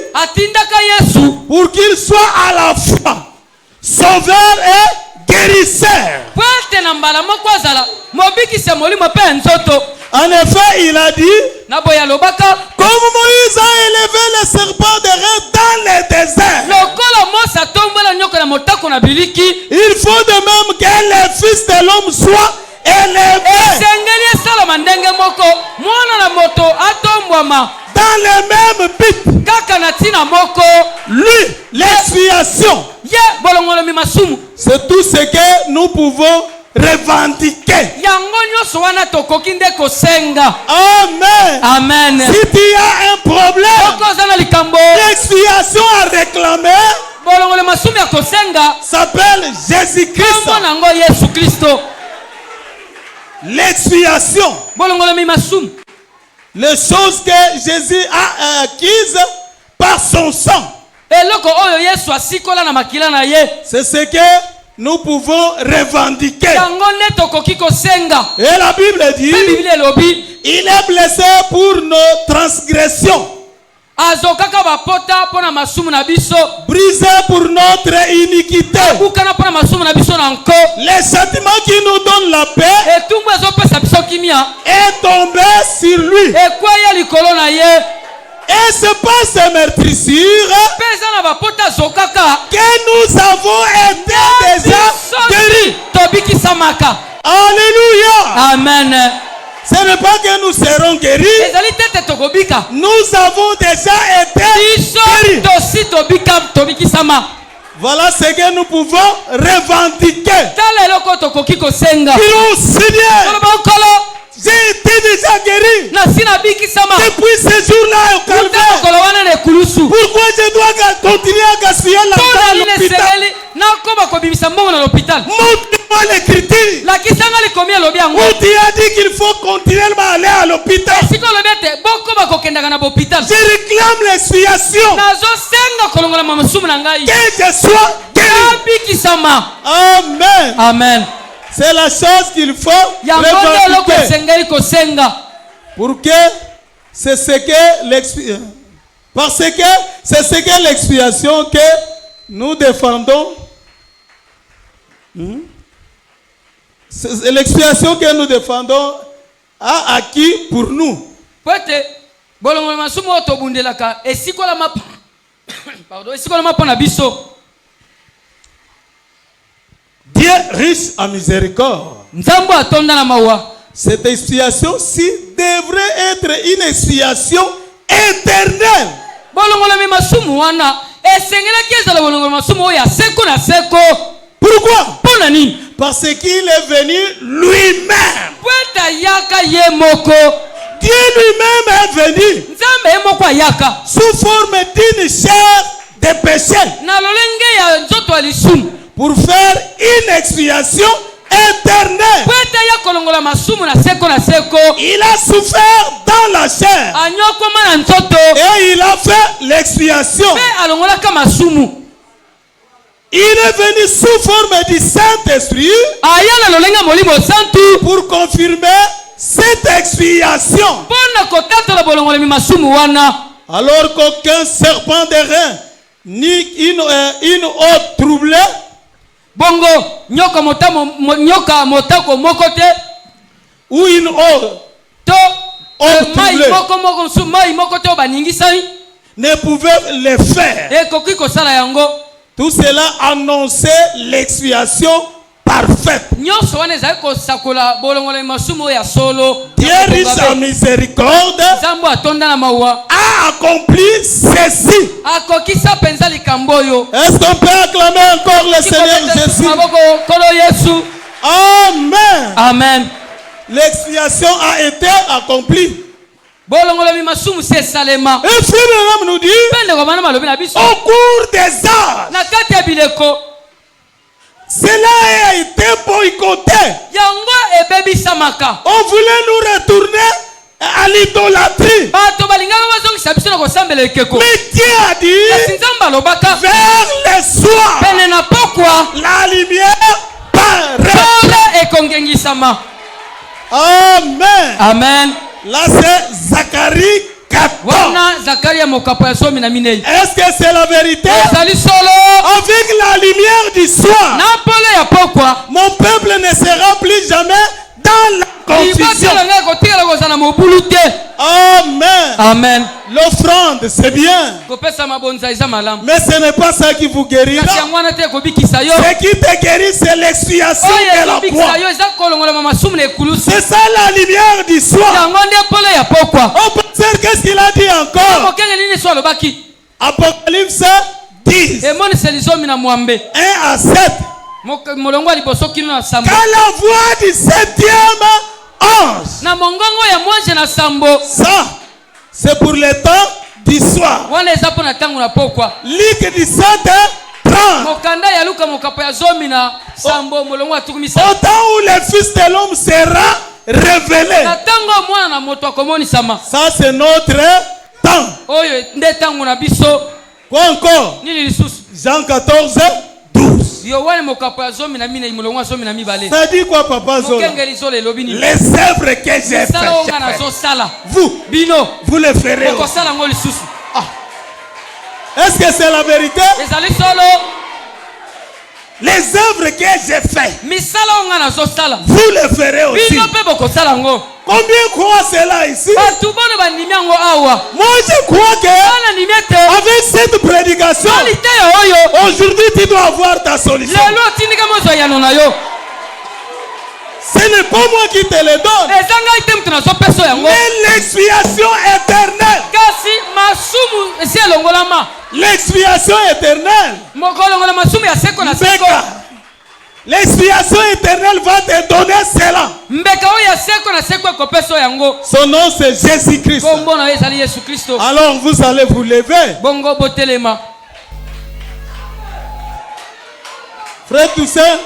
pour qu'il soit à la fois sauveur et guérisseur. En effet, il a dit, comme Moïse a élevé le serpent de rein dans le désert, il faut de même que le Fils de l'homme soit élevé dans le même but. Lui, l'expiation, c'est tout ce que nous pouvons revendiquer. Amen. Amen. Si tu as un problème, l'expiation à réclamer s'appelle Jésus-Christ. L'expiation, les choses que Jésus a acquises par son sang, c'est ce que nous pouvons revendiquer. Et la Bible dit, il est blessé pour nos transgressions, brisé pour notre iniquité. Le châtiment qui nous donne la paix est tombé sur lui. Et c'est pas ces meurtrissures que nous avons été déjà guéris. Alléluia. Amen. Ce n'est pas que nous serons guéris. Nous avons déjà été guéris. Voilà ce que nous pouvons revendiquer. Dis-nous, Seigneur, j'ai été déjà guéri depuis ce jour-là au calvaire. Pourquoi je dois continuer à gaspiller l'argent à l'hôpital? Montre-moi l'écriture où tu as dit qu'il faut continuellement aller à l'hôpital. Je réclame l'expiation que je sois guéri. Amen. Amen. C'est la chose qu'il faut revendiquer. Pour que c'est ce que l'expiation. Parce que c'est ce que l'expiation que nous défendons. C'est l'expiation que nous défendons a acquis pour nous. Dieu riche en miséricorde. Cette expiation-ci devrait être une expiation éternelle. Pourquoi? Parce qu'il est venu lui-même. Dieu lui-même est venu sous forme d'une chair de péché pour faire une expiation éternelle. Il a souffert dans la chair et il a fait l'expiation. Il est venu sous forme du Saint-Esprit pour confirmer cette expiation. Alors qu'aucun serpent de rein ni une autre troublée ou une autre troublée ne pouvait le faire. Tout cela annonçait l'expiation parfaite. Dieu riche en miséricorde a accompli ceci. Est-ce qu'on peut acclamer encore le Seigneur Jésus? Amen. Amen. L'expiation a été accomplie. Et frère nous dit, au cours des âges, cela a été boycotté. On voulait nous retourner à l'idolâtrie. Mais Dieu a dit, vers le soir, la lumière paraît. Amen. Amen. Là c'est Zacharie 14. Est-ce que c'est la vérité? Avec la lumière du soir, mon peuple ne sera plus jamais dans la confusion. Amen. Amen. L'offrande, c'est bien. Mais ce n'est pas ça qui vous guérira. Ce qui te guérit, c'est l'expiation de la foi. C'est ça la lumière du soir. Oh, pasteur, qu'est-ce qu'il a dit encore? Apocalypse 10, 1 à 7. Quand la voix du 7e ange, ça, c'est pour le temps du soir. Ligue du 7h30. Au temps où le Fils de l'homme sera révélé. Ça, c'est notre temps. Quoi encore? Jean 14, 12. Ça dit quoi, Papa Zola? Les œuvres que j'ai faites, vous les ferez aussi. Est-ce que c'est la vérité? Les œuvres que j'ai faites, vous les ferez aussi. Combien croient cela ici? Moi je crois que avec cette prédication, aujourd'hui tu dois avoir ta solution. Ce n'est pas moi qui te le donne, mais l'expiation éternelle. L'expiation éternelle. L'expiation éternelle va te donner cela. Son nom c'est Jésus-Christ. Alors vous allez vous lever. Frère Toussaint,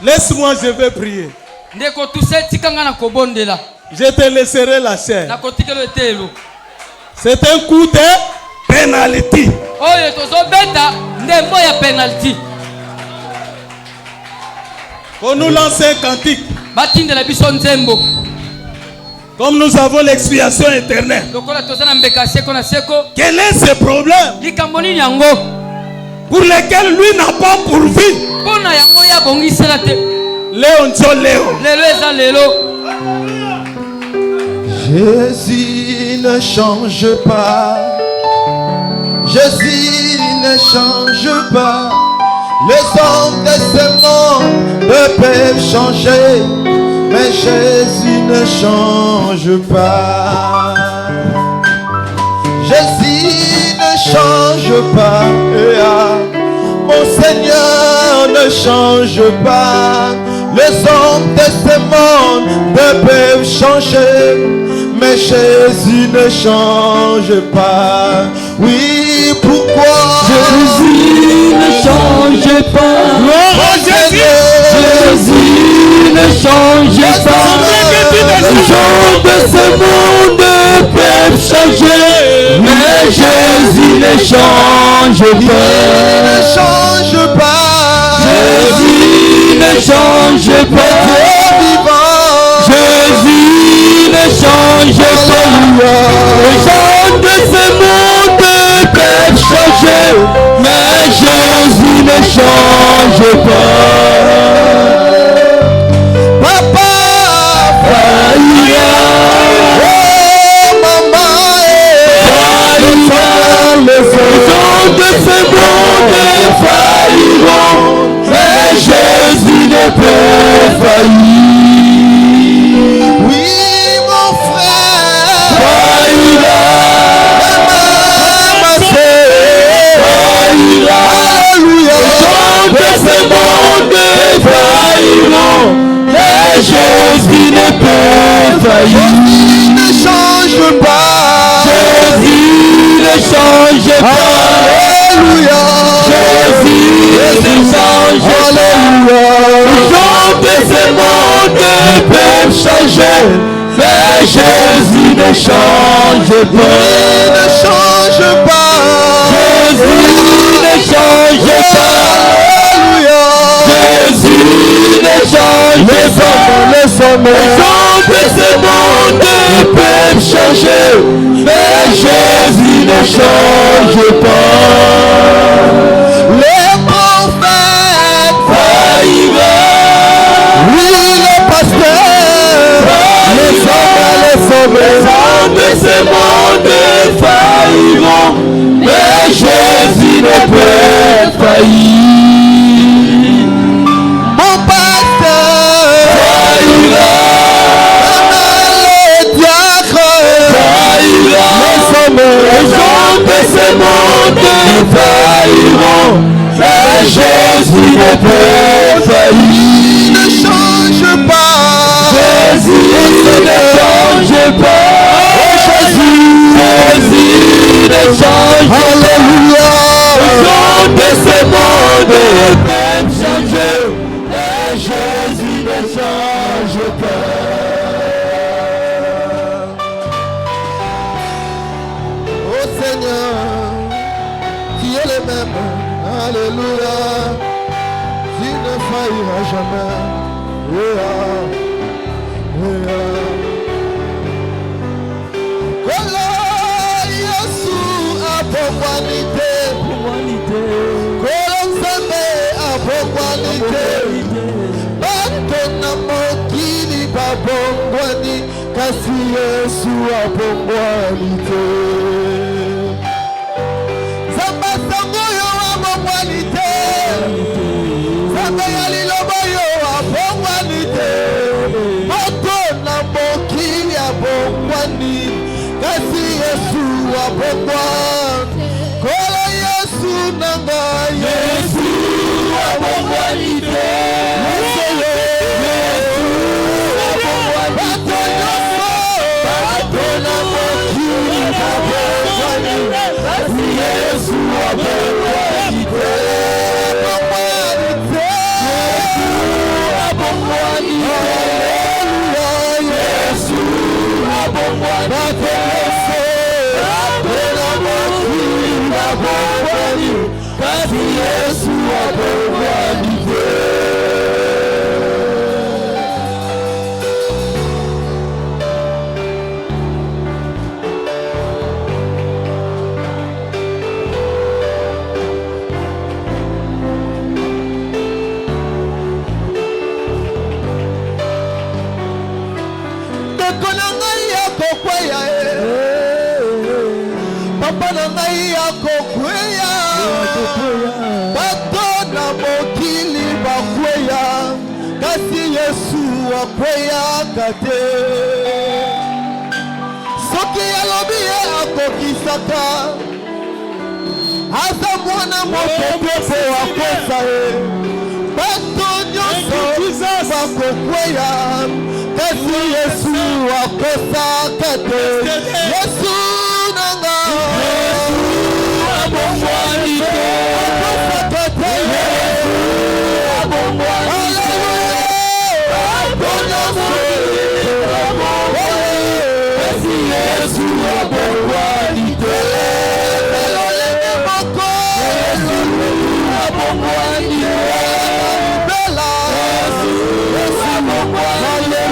laisse-moi, je vais prier. Je te laisserai la chair. C'est un coup de pénalité. Qu'on nous lance un cantique. batindela biso nzembo. Comme nous avons l'expiation éternelle. Lokola tozana mbeka seko na seko. Quel est ce problème Likambo nini yango pour lequel lui n'a pas pourvu? pona yango ya bongisela te. Léo nzo Léo. Lelo eza lelo. Jésus ne change pas. Jésus ne change pas. Les hommes de ce monde peuvent changer, mais Jésus ne change pas. Jésus ne change pas. Mon Seigneur ne change pas. Les hommes de ce monde peuvent changer, mais Jésus ne change pas. Oui, pourquoi Jésus ne change pas. Oh Jésus. Jésus ne change pas. Les gens de ce monde peuvent changer, mais Jésus ne change il ne pas. change pas? Jésus ne change pas. Dieu vivant. Jésus ne change pas. Les gens de ce monde peuvent changer, mais Jésus ne change pas. Papa, Faïra, oh maman, Faïra, les gens de ce monde failliront, mais Jésus ne peut faillir. oui mon frère, Faïra, ma sœur, Faïra, alléluia. les gens de ce monde failliront, mais Jésus ne peut faillir. Il ne change pas. Jésus ne change pas. Alléluia. Jésus ne change pas. Les gens de ce monde peuvent changer, mais Jésus ne change Il pas. ne change pas. Jésus ne change pas. Alléluia. Jésus ne change pas. Les gens de ce monde peuvent changer, mais Jésus ne change pas. Les prophètes, Faïra, oui les pasteurs, les hommes de ce monde failliront, mais Jésus ne peut faillir. mon pasteur, Faïra, les diacres, Faïra, les gens de ce monde failliront, mais Jésus ne peut il ne faillir. change pas. Jésus ne change pas. Jésus ne change pas. Alléluia. Les gens de ce monde peuvent changer, mais Jésus ne change pas. Oh Seigneur, tu es le même. Alléluia. Tu ne failliras jamais. Kolo Yesu apokwanite. Kolo Nzambe apokwanite. Bato na mokili babongwani, kasi Yesu apokwanite. Zamba sango yo abongwanite. Zamba ya liloba yo abongwanite. Bato na mokili abongwani, kasi Yesu abongwani. Kolo Yesu nanga Yesu abongwanite. Yesu abongwanite. Bato nyonso, bato na mokili abongwani, kasi Yesu abongwanite. Abongwanite. Yesu abongwanite. Hallelujah. Yesu abongwanite. Bato na mokili abongwani, kasi Yesu abongwanite. soki alobi ye akokisaka aza mwana moto mpe po akosa ye bato nyonso bakokweya kasi Yesu akosaka te Yesu nanga abongwani te akosaka te Yesu abongwani te bato nyonso kasi Yesu abongwani te elolenge moko Yesu abongwani te bela Yesu abongwani te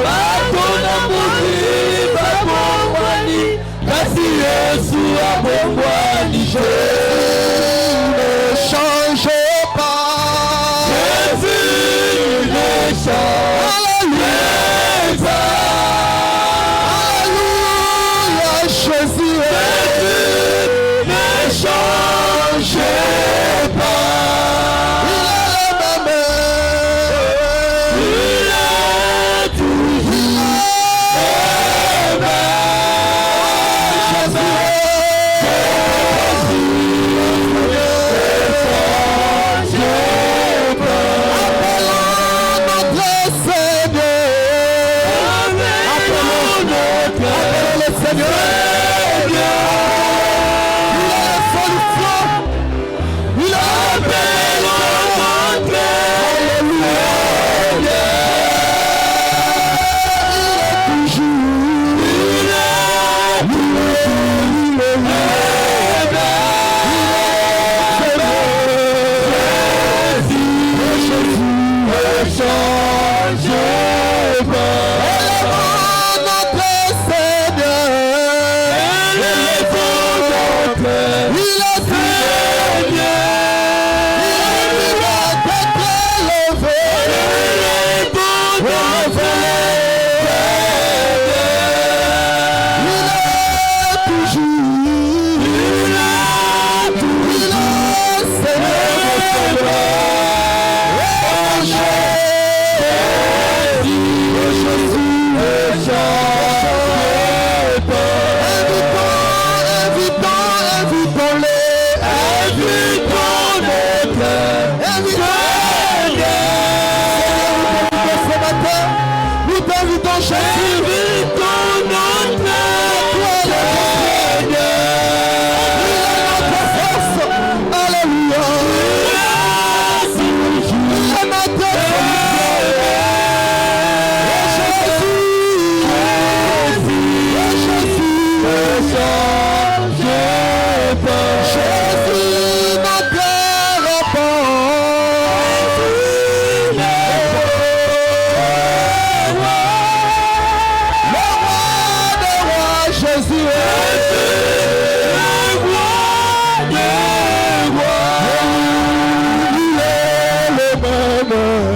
bato na mokili babongwani kasi Yesu abongwani te ne change pas Jésus ne change pas Alléluia Jésus ne change pas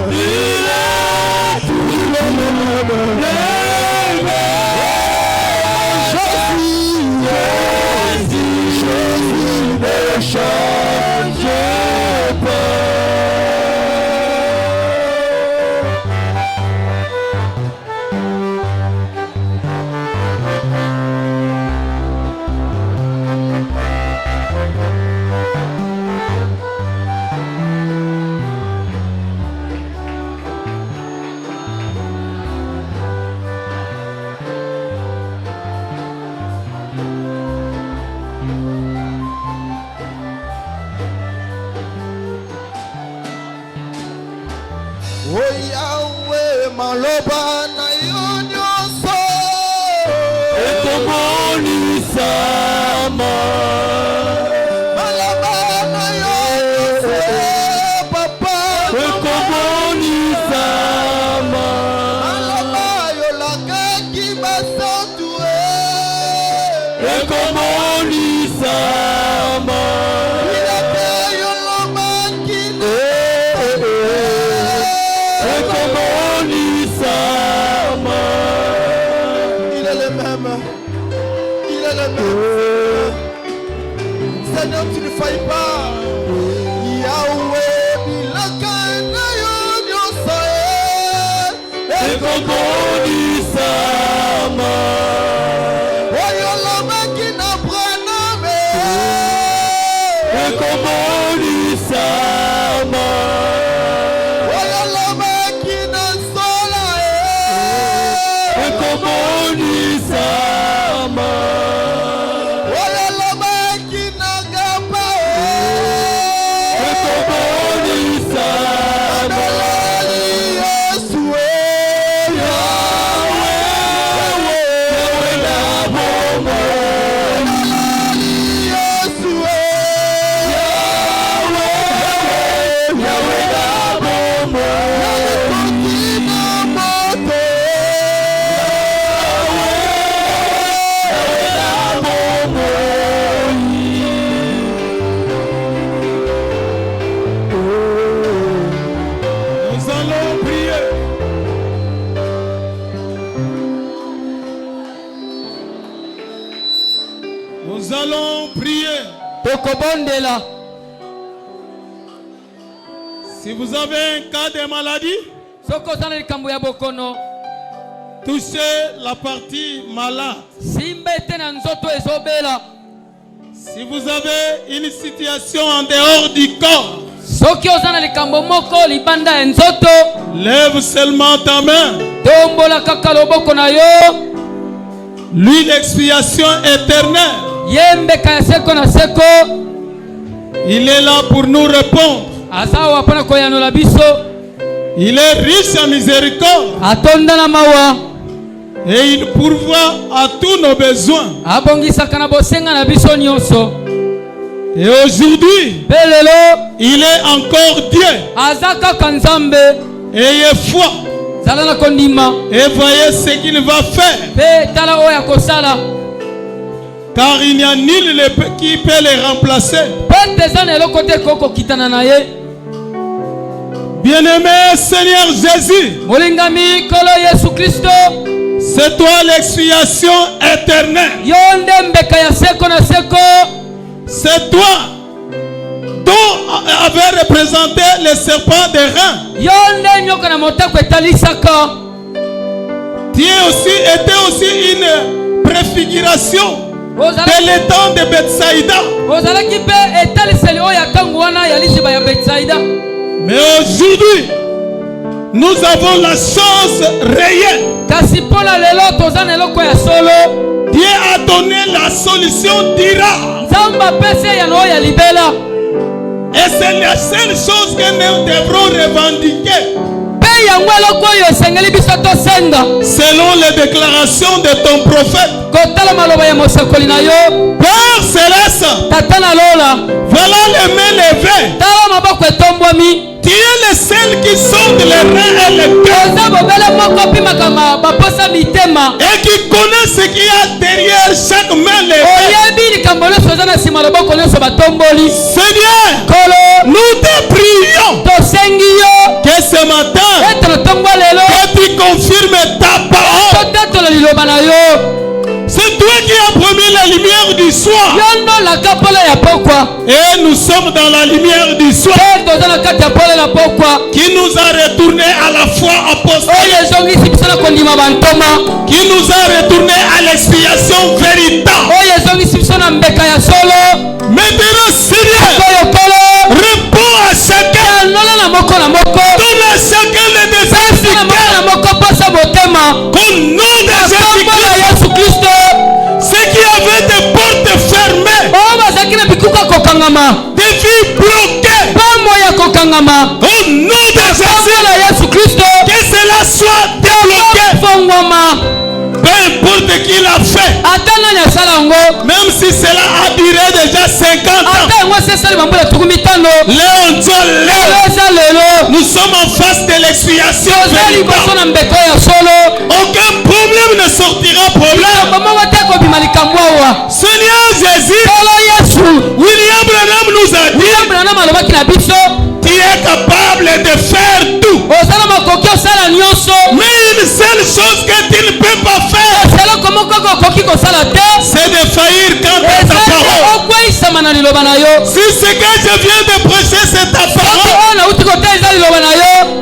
il est toujours maloba na yo nyonso ekomonisama maloba na yo nyonso papa ekomonisama maloba yolakaki basantu ekomonisama ilate yolobaki ekomonisama il est le même. Il est le même. Seigneur, tu ne failles pas. Yahweh, bilaka na yo nyonso ekomonisama Nous allons prier. Si vous avez un cas de maladie, touchez la partie malade. Si vous avez une situation en dehors du corps, lève seulement ta main. Lui, l'expiation éternelle, il est là pour nous répondre. Il est riche en miséricorde et il pourvoit à tous nos besoins. Et aujourd'hui, il est encore Dieu. Ayez foi et voyez ce qu'il va faire. Car il n'y a nul qui peut les remplacer. Bien-aimé Seigneur Jésus, c'est toi l'expiation éternelle. C'est toi dont avait représenté le serpent des reins. Tu étais aussi une préfiguration de l'étang de Bethsaïda. Mais aujourd'hui, nous avons la chance réelle. Dieu a donné la solution d'Ira. Et c'est la seule chose que nous devrons revendiquer. Selon les déclarations de ton prophète. Père céleste, voilà les mains levées. Tu es le seul qui sonde les reins et les cœurs. Et qui connaît ce qu'il y a derrière chaque main levée. Seigneur, nous te prions que ce matin, que tu confirmes ta parole. C'est toi qui as promis la lumière du soir. Et nous sommes dans la lumière du soir. Qui nous a retourné à la foi apostolique. Qui nous a retourné à l'expiation véritable. Maintenant, Seigneur, réponds à chacun. Donne à chacun le désir du cœur. Qu'au nom de Jésus-Christ, ceux qui avaient des portes fermées, des vies bloquées, au nom de Jésus, que cela soit débloqué. Peu importe qui l'a fait, même si cela a duré déjà 50 ans, nous sommes en face de l'expiation véritable. Aucun problème ne sortira problème. Seigneur Jésus, William Branham nous a dit, tu es capable de faire tout. Mais une seule chose que tu ne peux pas faire, c'est de faillir quand ta parole. Si ce que je viens de prêcher c'est ta parole,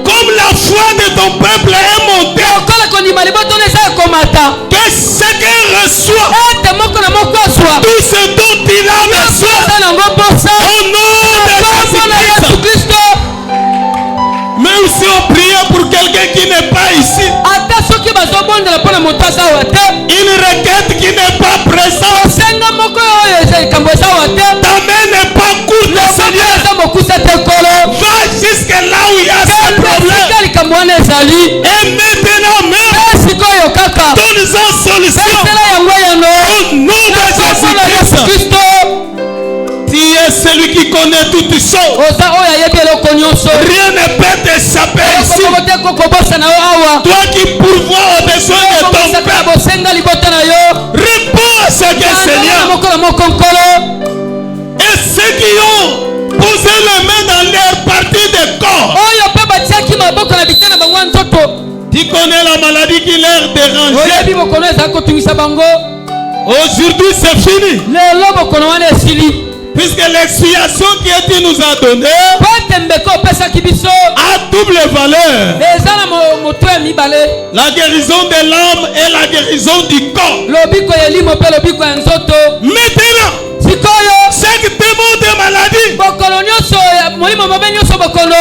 comme la foi de ton peuple est montée, que chacun reçoit tout ce dont il a besoin. Au nom quelqu'un qui n'est pas ici. Une requête qui n'est pas présente. Ta main n'est pas courte, Seigneur. Va jusque là où il y a ce problème. Et maintenant même, donne-en solution. Au nom de Jésus-Christ. Tu es celui qui connaît toutes choses. Rien ne peut t'échapper ici. Toi qui pourvois aux besoins de ton peuple. Réponds à chacun, Seigneur. Et ceux qui ont posé les mains dans leur partie de corps. Tu connais la maladie qui leur dérangeait. Aujourd'hui c'est fini. Puisque l'expiation que tu nous as donnée a double valeur. La guérison de l'âme et la guérison du corps. Maintenant, chaque démon de maladie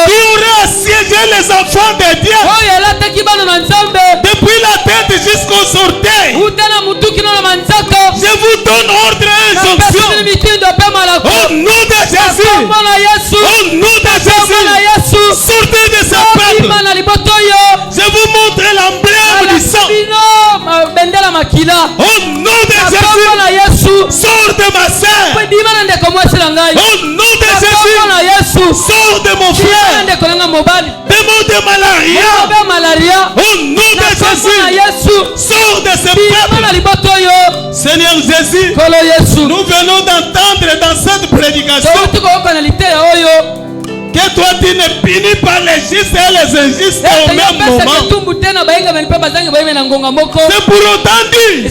qui aurait assiégé les enfants de Dieu depuis la tête jusqu'aux orteils, je vous donne ordre et injonction. Au nom de Jésus, au nom de Jésus, sortez de ce peuple. Je vous montre l'emblème du sang. Au nom de Jésus, sors de ma sœur. Au nom de Jésus, sors de mon frère. Démon de malaria. Au nom de Jésus, sors de ce peuple. Seigneur Jésus, nous venons d'entendre dans cette prédication que toi tu ne punis pas les justes et les injustes au même moment. C'est pour autant dire,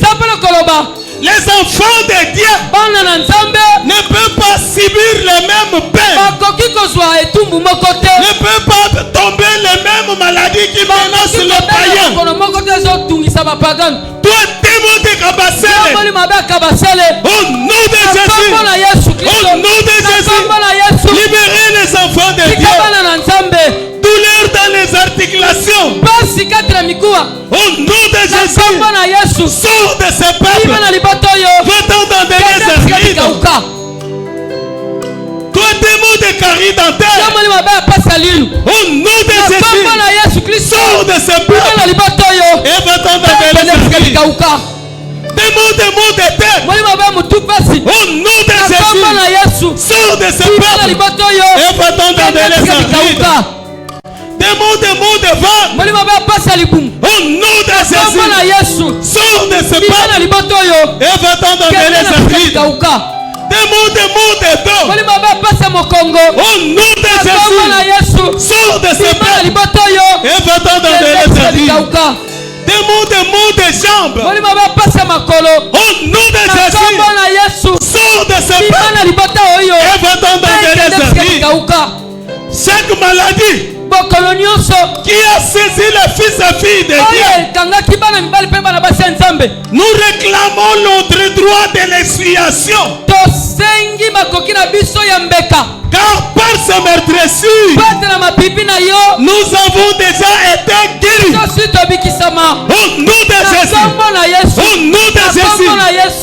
les enfants de Dieu ne peuvent pas subir les mêmes peines, ne peuvent pas tomber les mêmes maladies qui menacent le païen. Toi, démon de Kabasele, au nom de Jésus, au nom de Jésus, libérez les enfants de Dieu. Douleur dans les articulations. Au nom de Jésus, sors de ce peuple. Va-t'en dans des rides. Toi, démon de carie dentaire, au nom de Jésus, sors de ce peuple. Et va-t'en dans des rides. Démon de maux de tête, au nom de Jésus, sors de ce peuple. Et va-t'en dans des rides. Démon de maux de ventre, au nom de Jésus, sors de ce peuple. Et va-t'en dans des rides. Démon de maux de dos, au nom de Jésus, sors de ce peuple. Et va-t'en dans des rides. Démon de maux de jambes, au nom de Jésus, sors de ce peuple. Et va-t'en dans des rides. Chaque maladie qui a saisi les fils et filles de Dieu, nous réclamons notre droit de l'expiation. Car par ce meurtrissure, nous avons déjà été guéris. Au nom de Jésus, au nom de Jésus,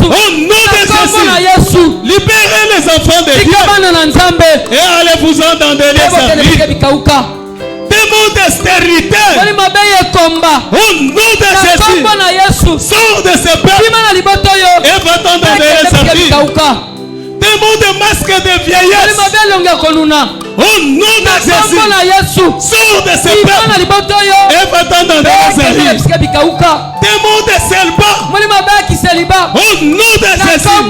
au nom de Jésus, libérez les enfants de Dieu et allez-vous-en dans des rides. Démon de stérilité, au nom de Jésus, sors de ce peuple et va-t'en dans des rides. Démon de masque de vieillesse, au nom de Jésus, sors de ce peuple et va-t'en dans des rides. Démon de célibat, au nom de Jésus,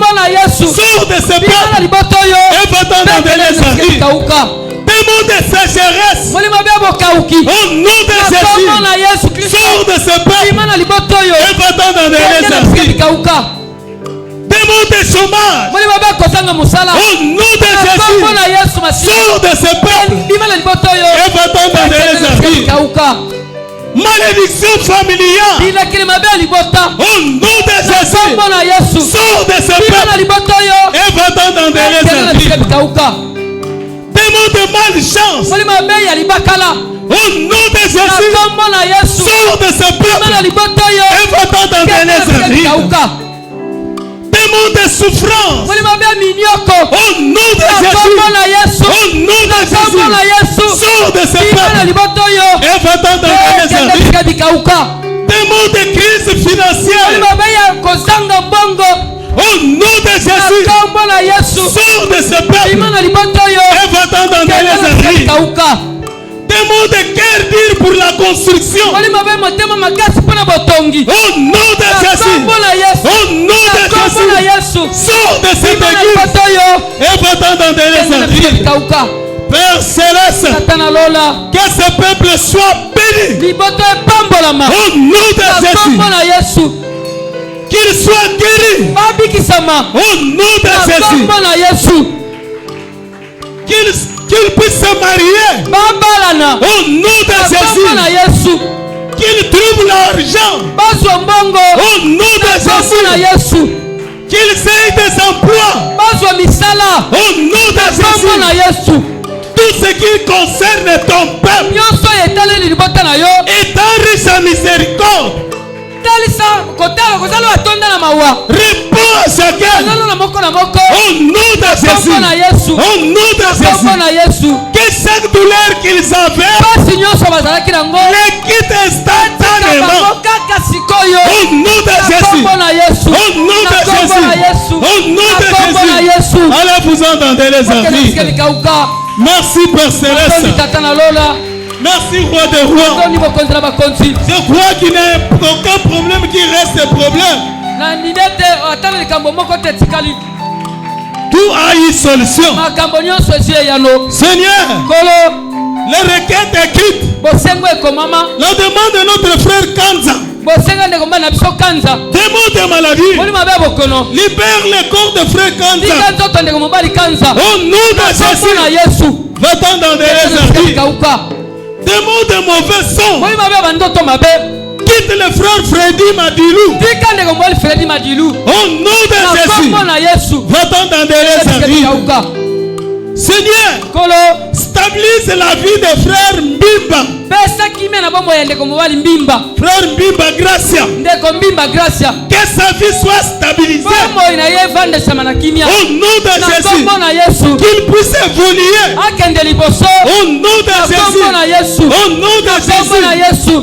sors de ce peuple et va-t'en dans des rides. Démon de sécheresse, au nom de Jésus, sors de ce peuple et va-t'en dans des rides. Démon de chômage, au nom de Jésus, sors de ce peuple et va-t'en dans des rides. Malédiction familiale, au nom de Jésus, sors de ce peuple et va-t'en dans des rides. Démon de malchance, au nom Au nom de Jésus. Yesu. Sors de ce peuple. Et va-t'en dans les rides. Démon de souffrance. Au nom de Jésus. Au nom de Jésus. Sors de ce peuple. Et va-t'en dans les rides. Démon de crise financière. Au nom de Jésus. Sors de ce peuple. Et va-t'en dans les rides. Démon de cœur dur pour la construction. Au nom de Jésus. Au nom de Jésus. Sors de cette église. Et va-t'en dans les rides. Père Céleste, que ce peuple soit béni. Au nom de Jésus. Qu'il soit guéri. Au nom de Jésus. Qu'il puisse se marier. Au nom de Jésus. Qu'il trouve l'argent. Au nom de Jésus. Qu'ils aient des emplois. Au nom de Jésus. Tout ce qui concerne ton peuple est riche en miséricorde. Réponds à chacun. Au nom de Jésus. Au nom de Jésus. Que chaque douleur qu'ils avaient les quitte instantanément. Au nom de Jésus. Au nom de Jésus. Au nom de Jésus. Allez-vous entendre les amis. Merci Père Céleste. Merci Roi des Rois. Je crois qu'il n'y a aucun problème qui reste problème. Tout a une solution. Seigneur, les requêtes écrites. La demande de notre frère Kanza. Démon de maladie. Libère le corps de frère Kanza. Au nom de Jésus. Va-t'en dans des réserves. Démon de mauvais son. Quitte le frère Freddy Madilou. Au nom de Jésus. Va-t'en dans des réserves. Seigneur, stabilise la vie de frère Mbimba. Frère Mbimba Gracia. Que sa vie soit stabilisée. Au nom de Jésus. Qu'il puisse évoluer. Au nom de Jésus. Au nom de Jésus.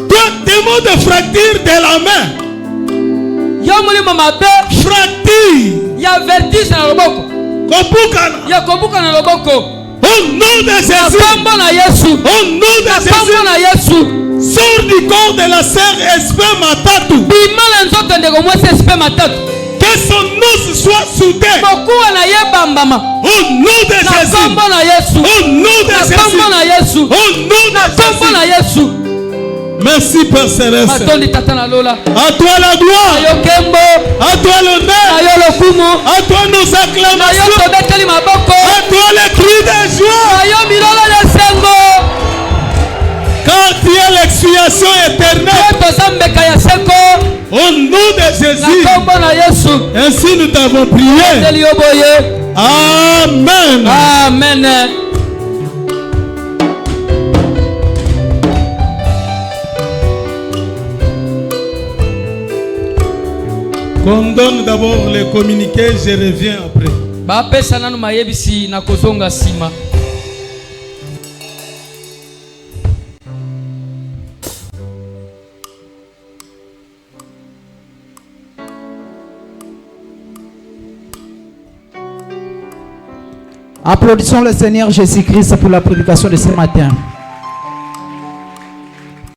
Toi, démon de fracture de la main. Fracture. Ya vertige na loboko. Kobuka na loboko. Au nom de Jésus. Au nom de Jésus. Sors du corps de la sœur Espé Matatu. Que son os soit soudé. Au nom de Jésus. Au nom de Jésus. Au nom de Jésus. Merci Père Céleste. À toi la gloire. À toi l'honneur. À toi nos acclamations. À toi les cris de joie. Car tu es l'expiation éternelle. Au nom de Jésus. Ainsi nous t'avons prié. Amen. Amen. Qu'on donne d'abord les communiqués, je reviens après. Applaudissons le Seigneur Jésus-Christ pour la prédication de ce matin.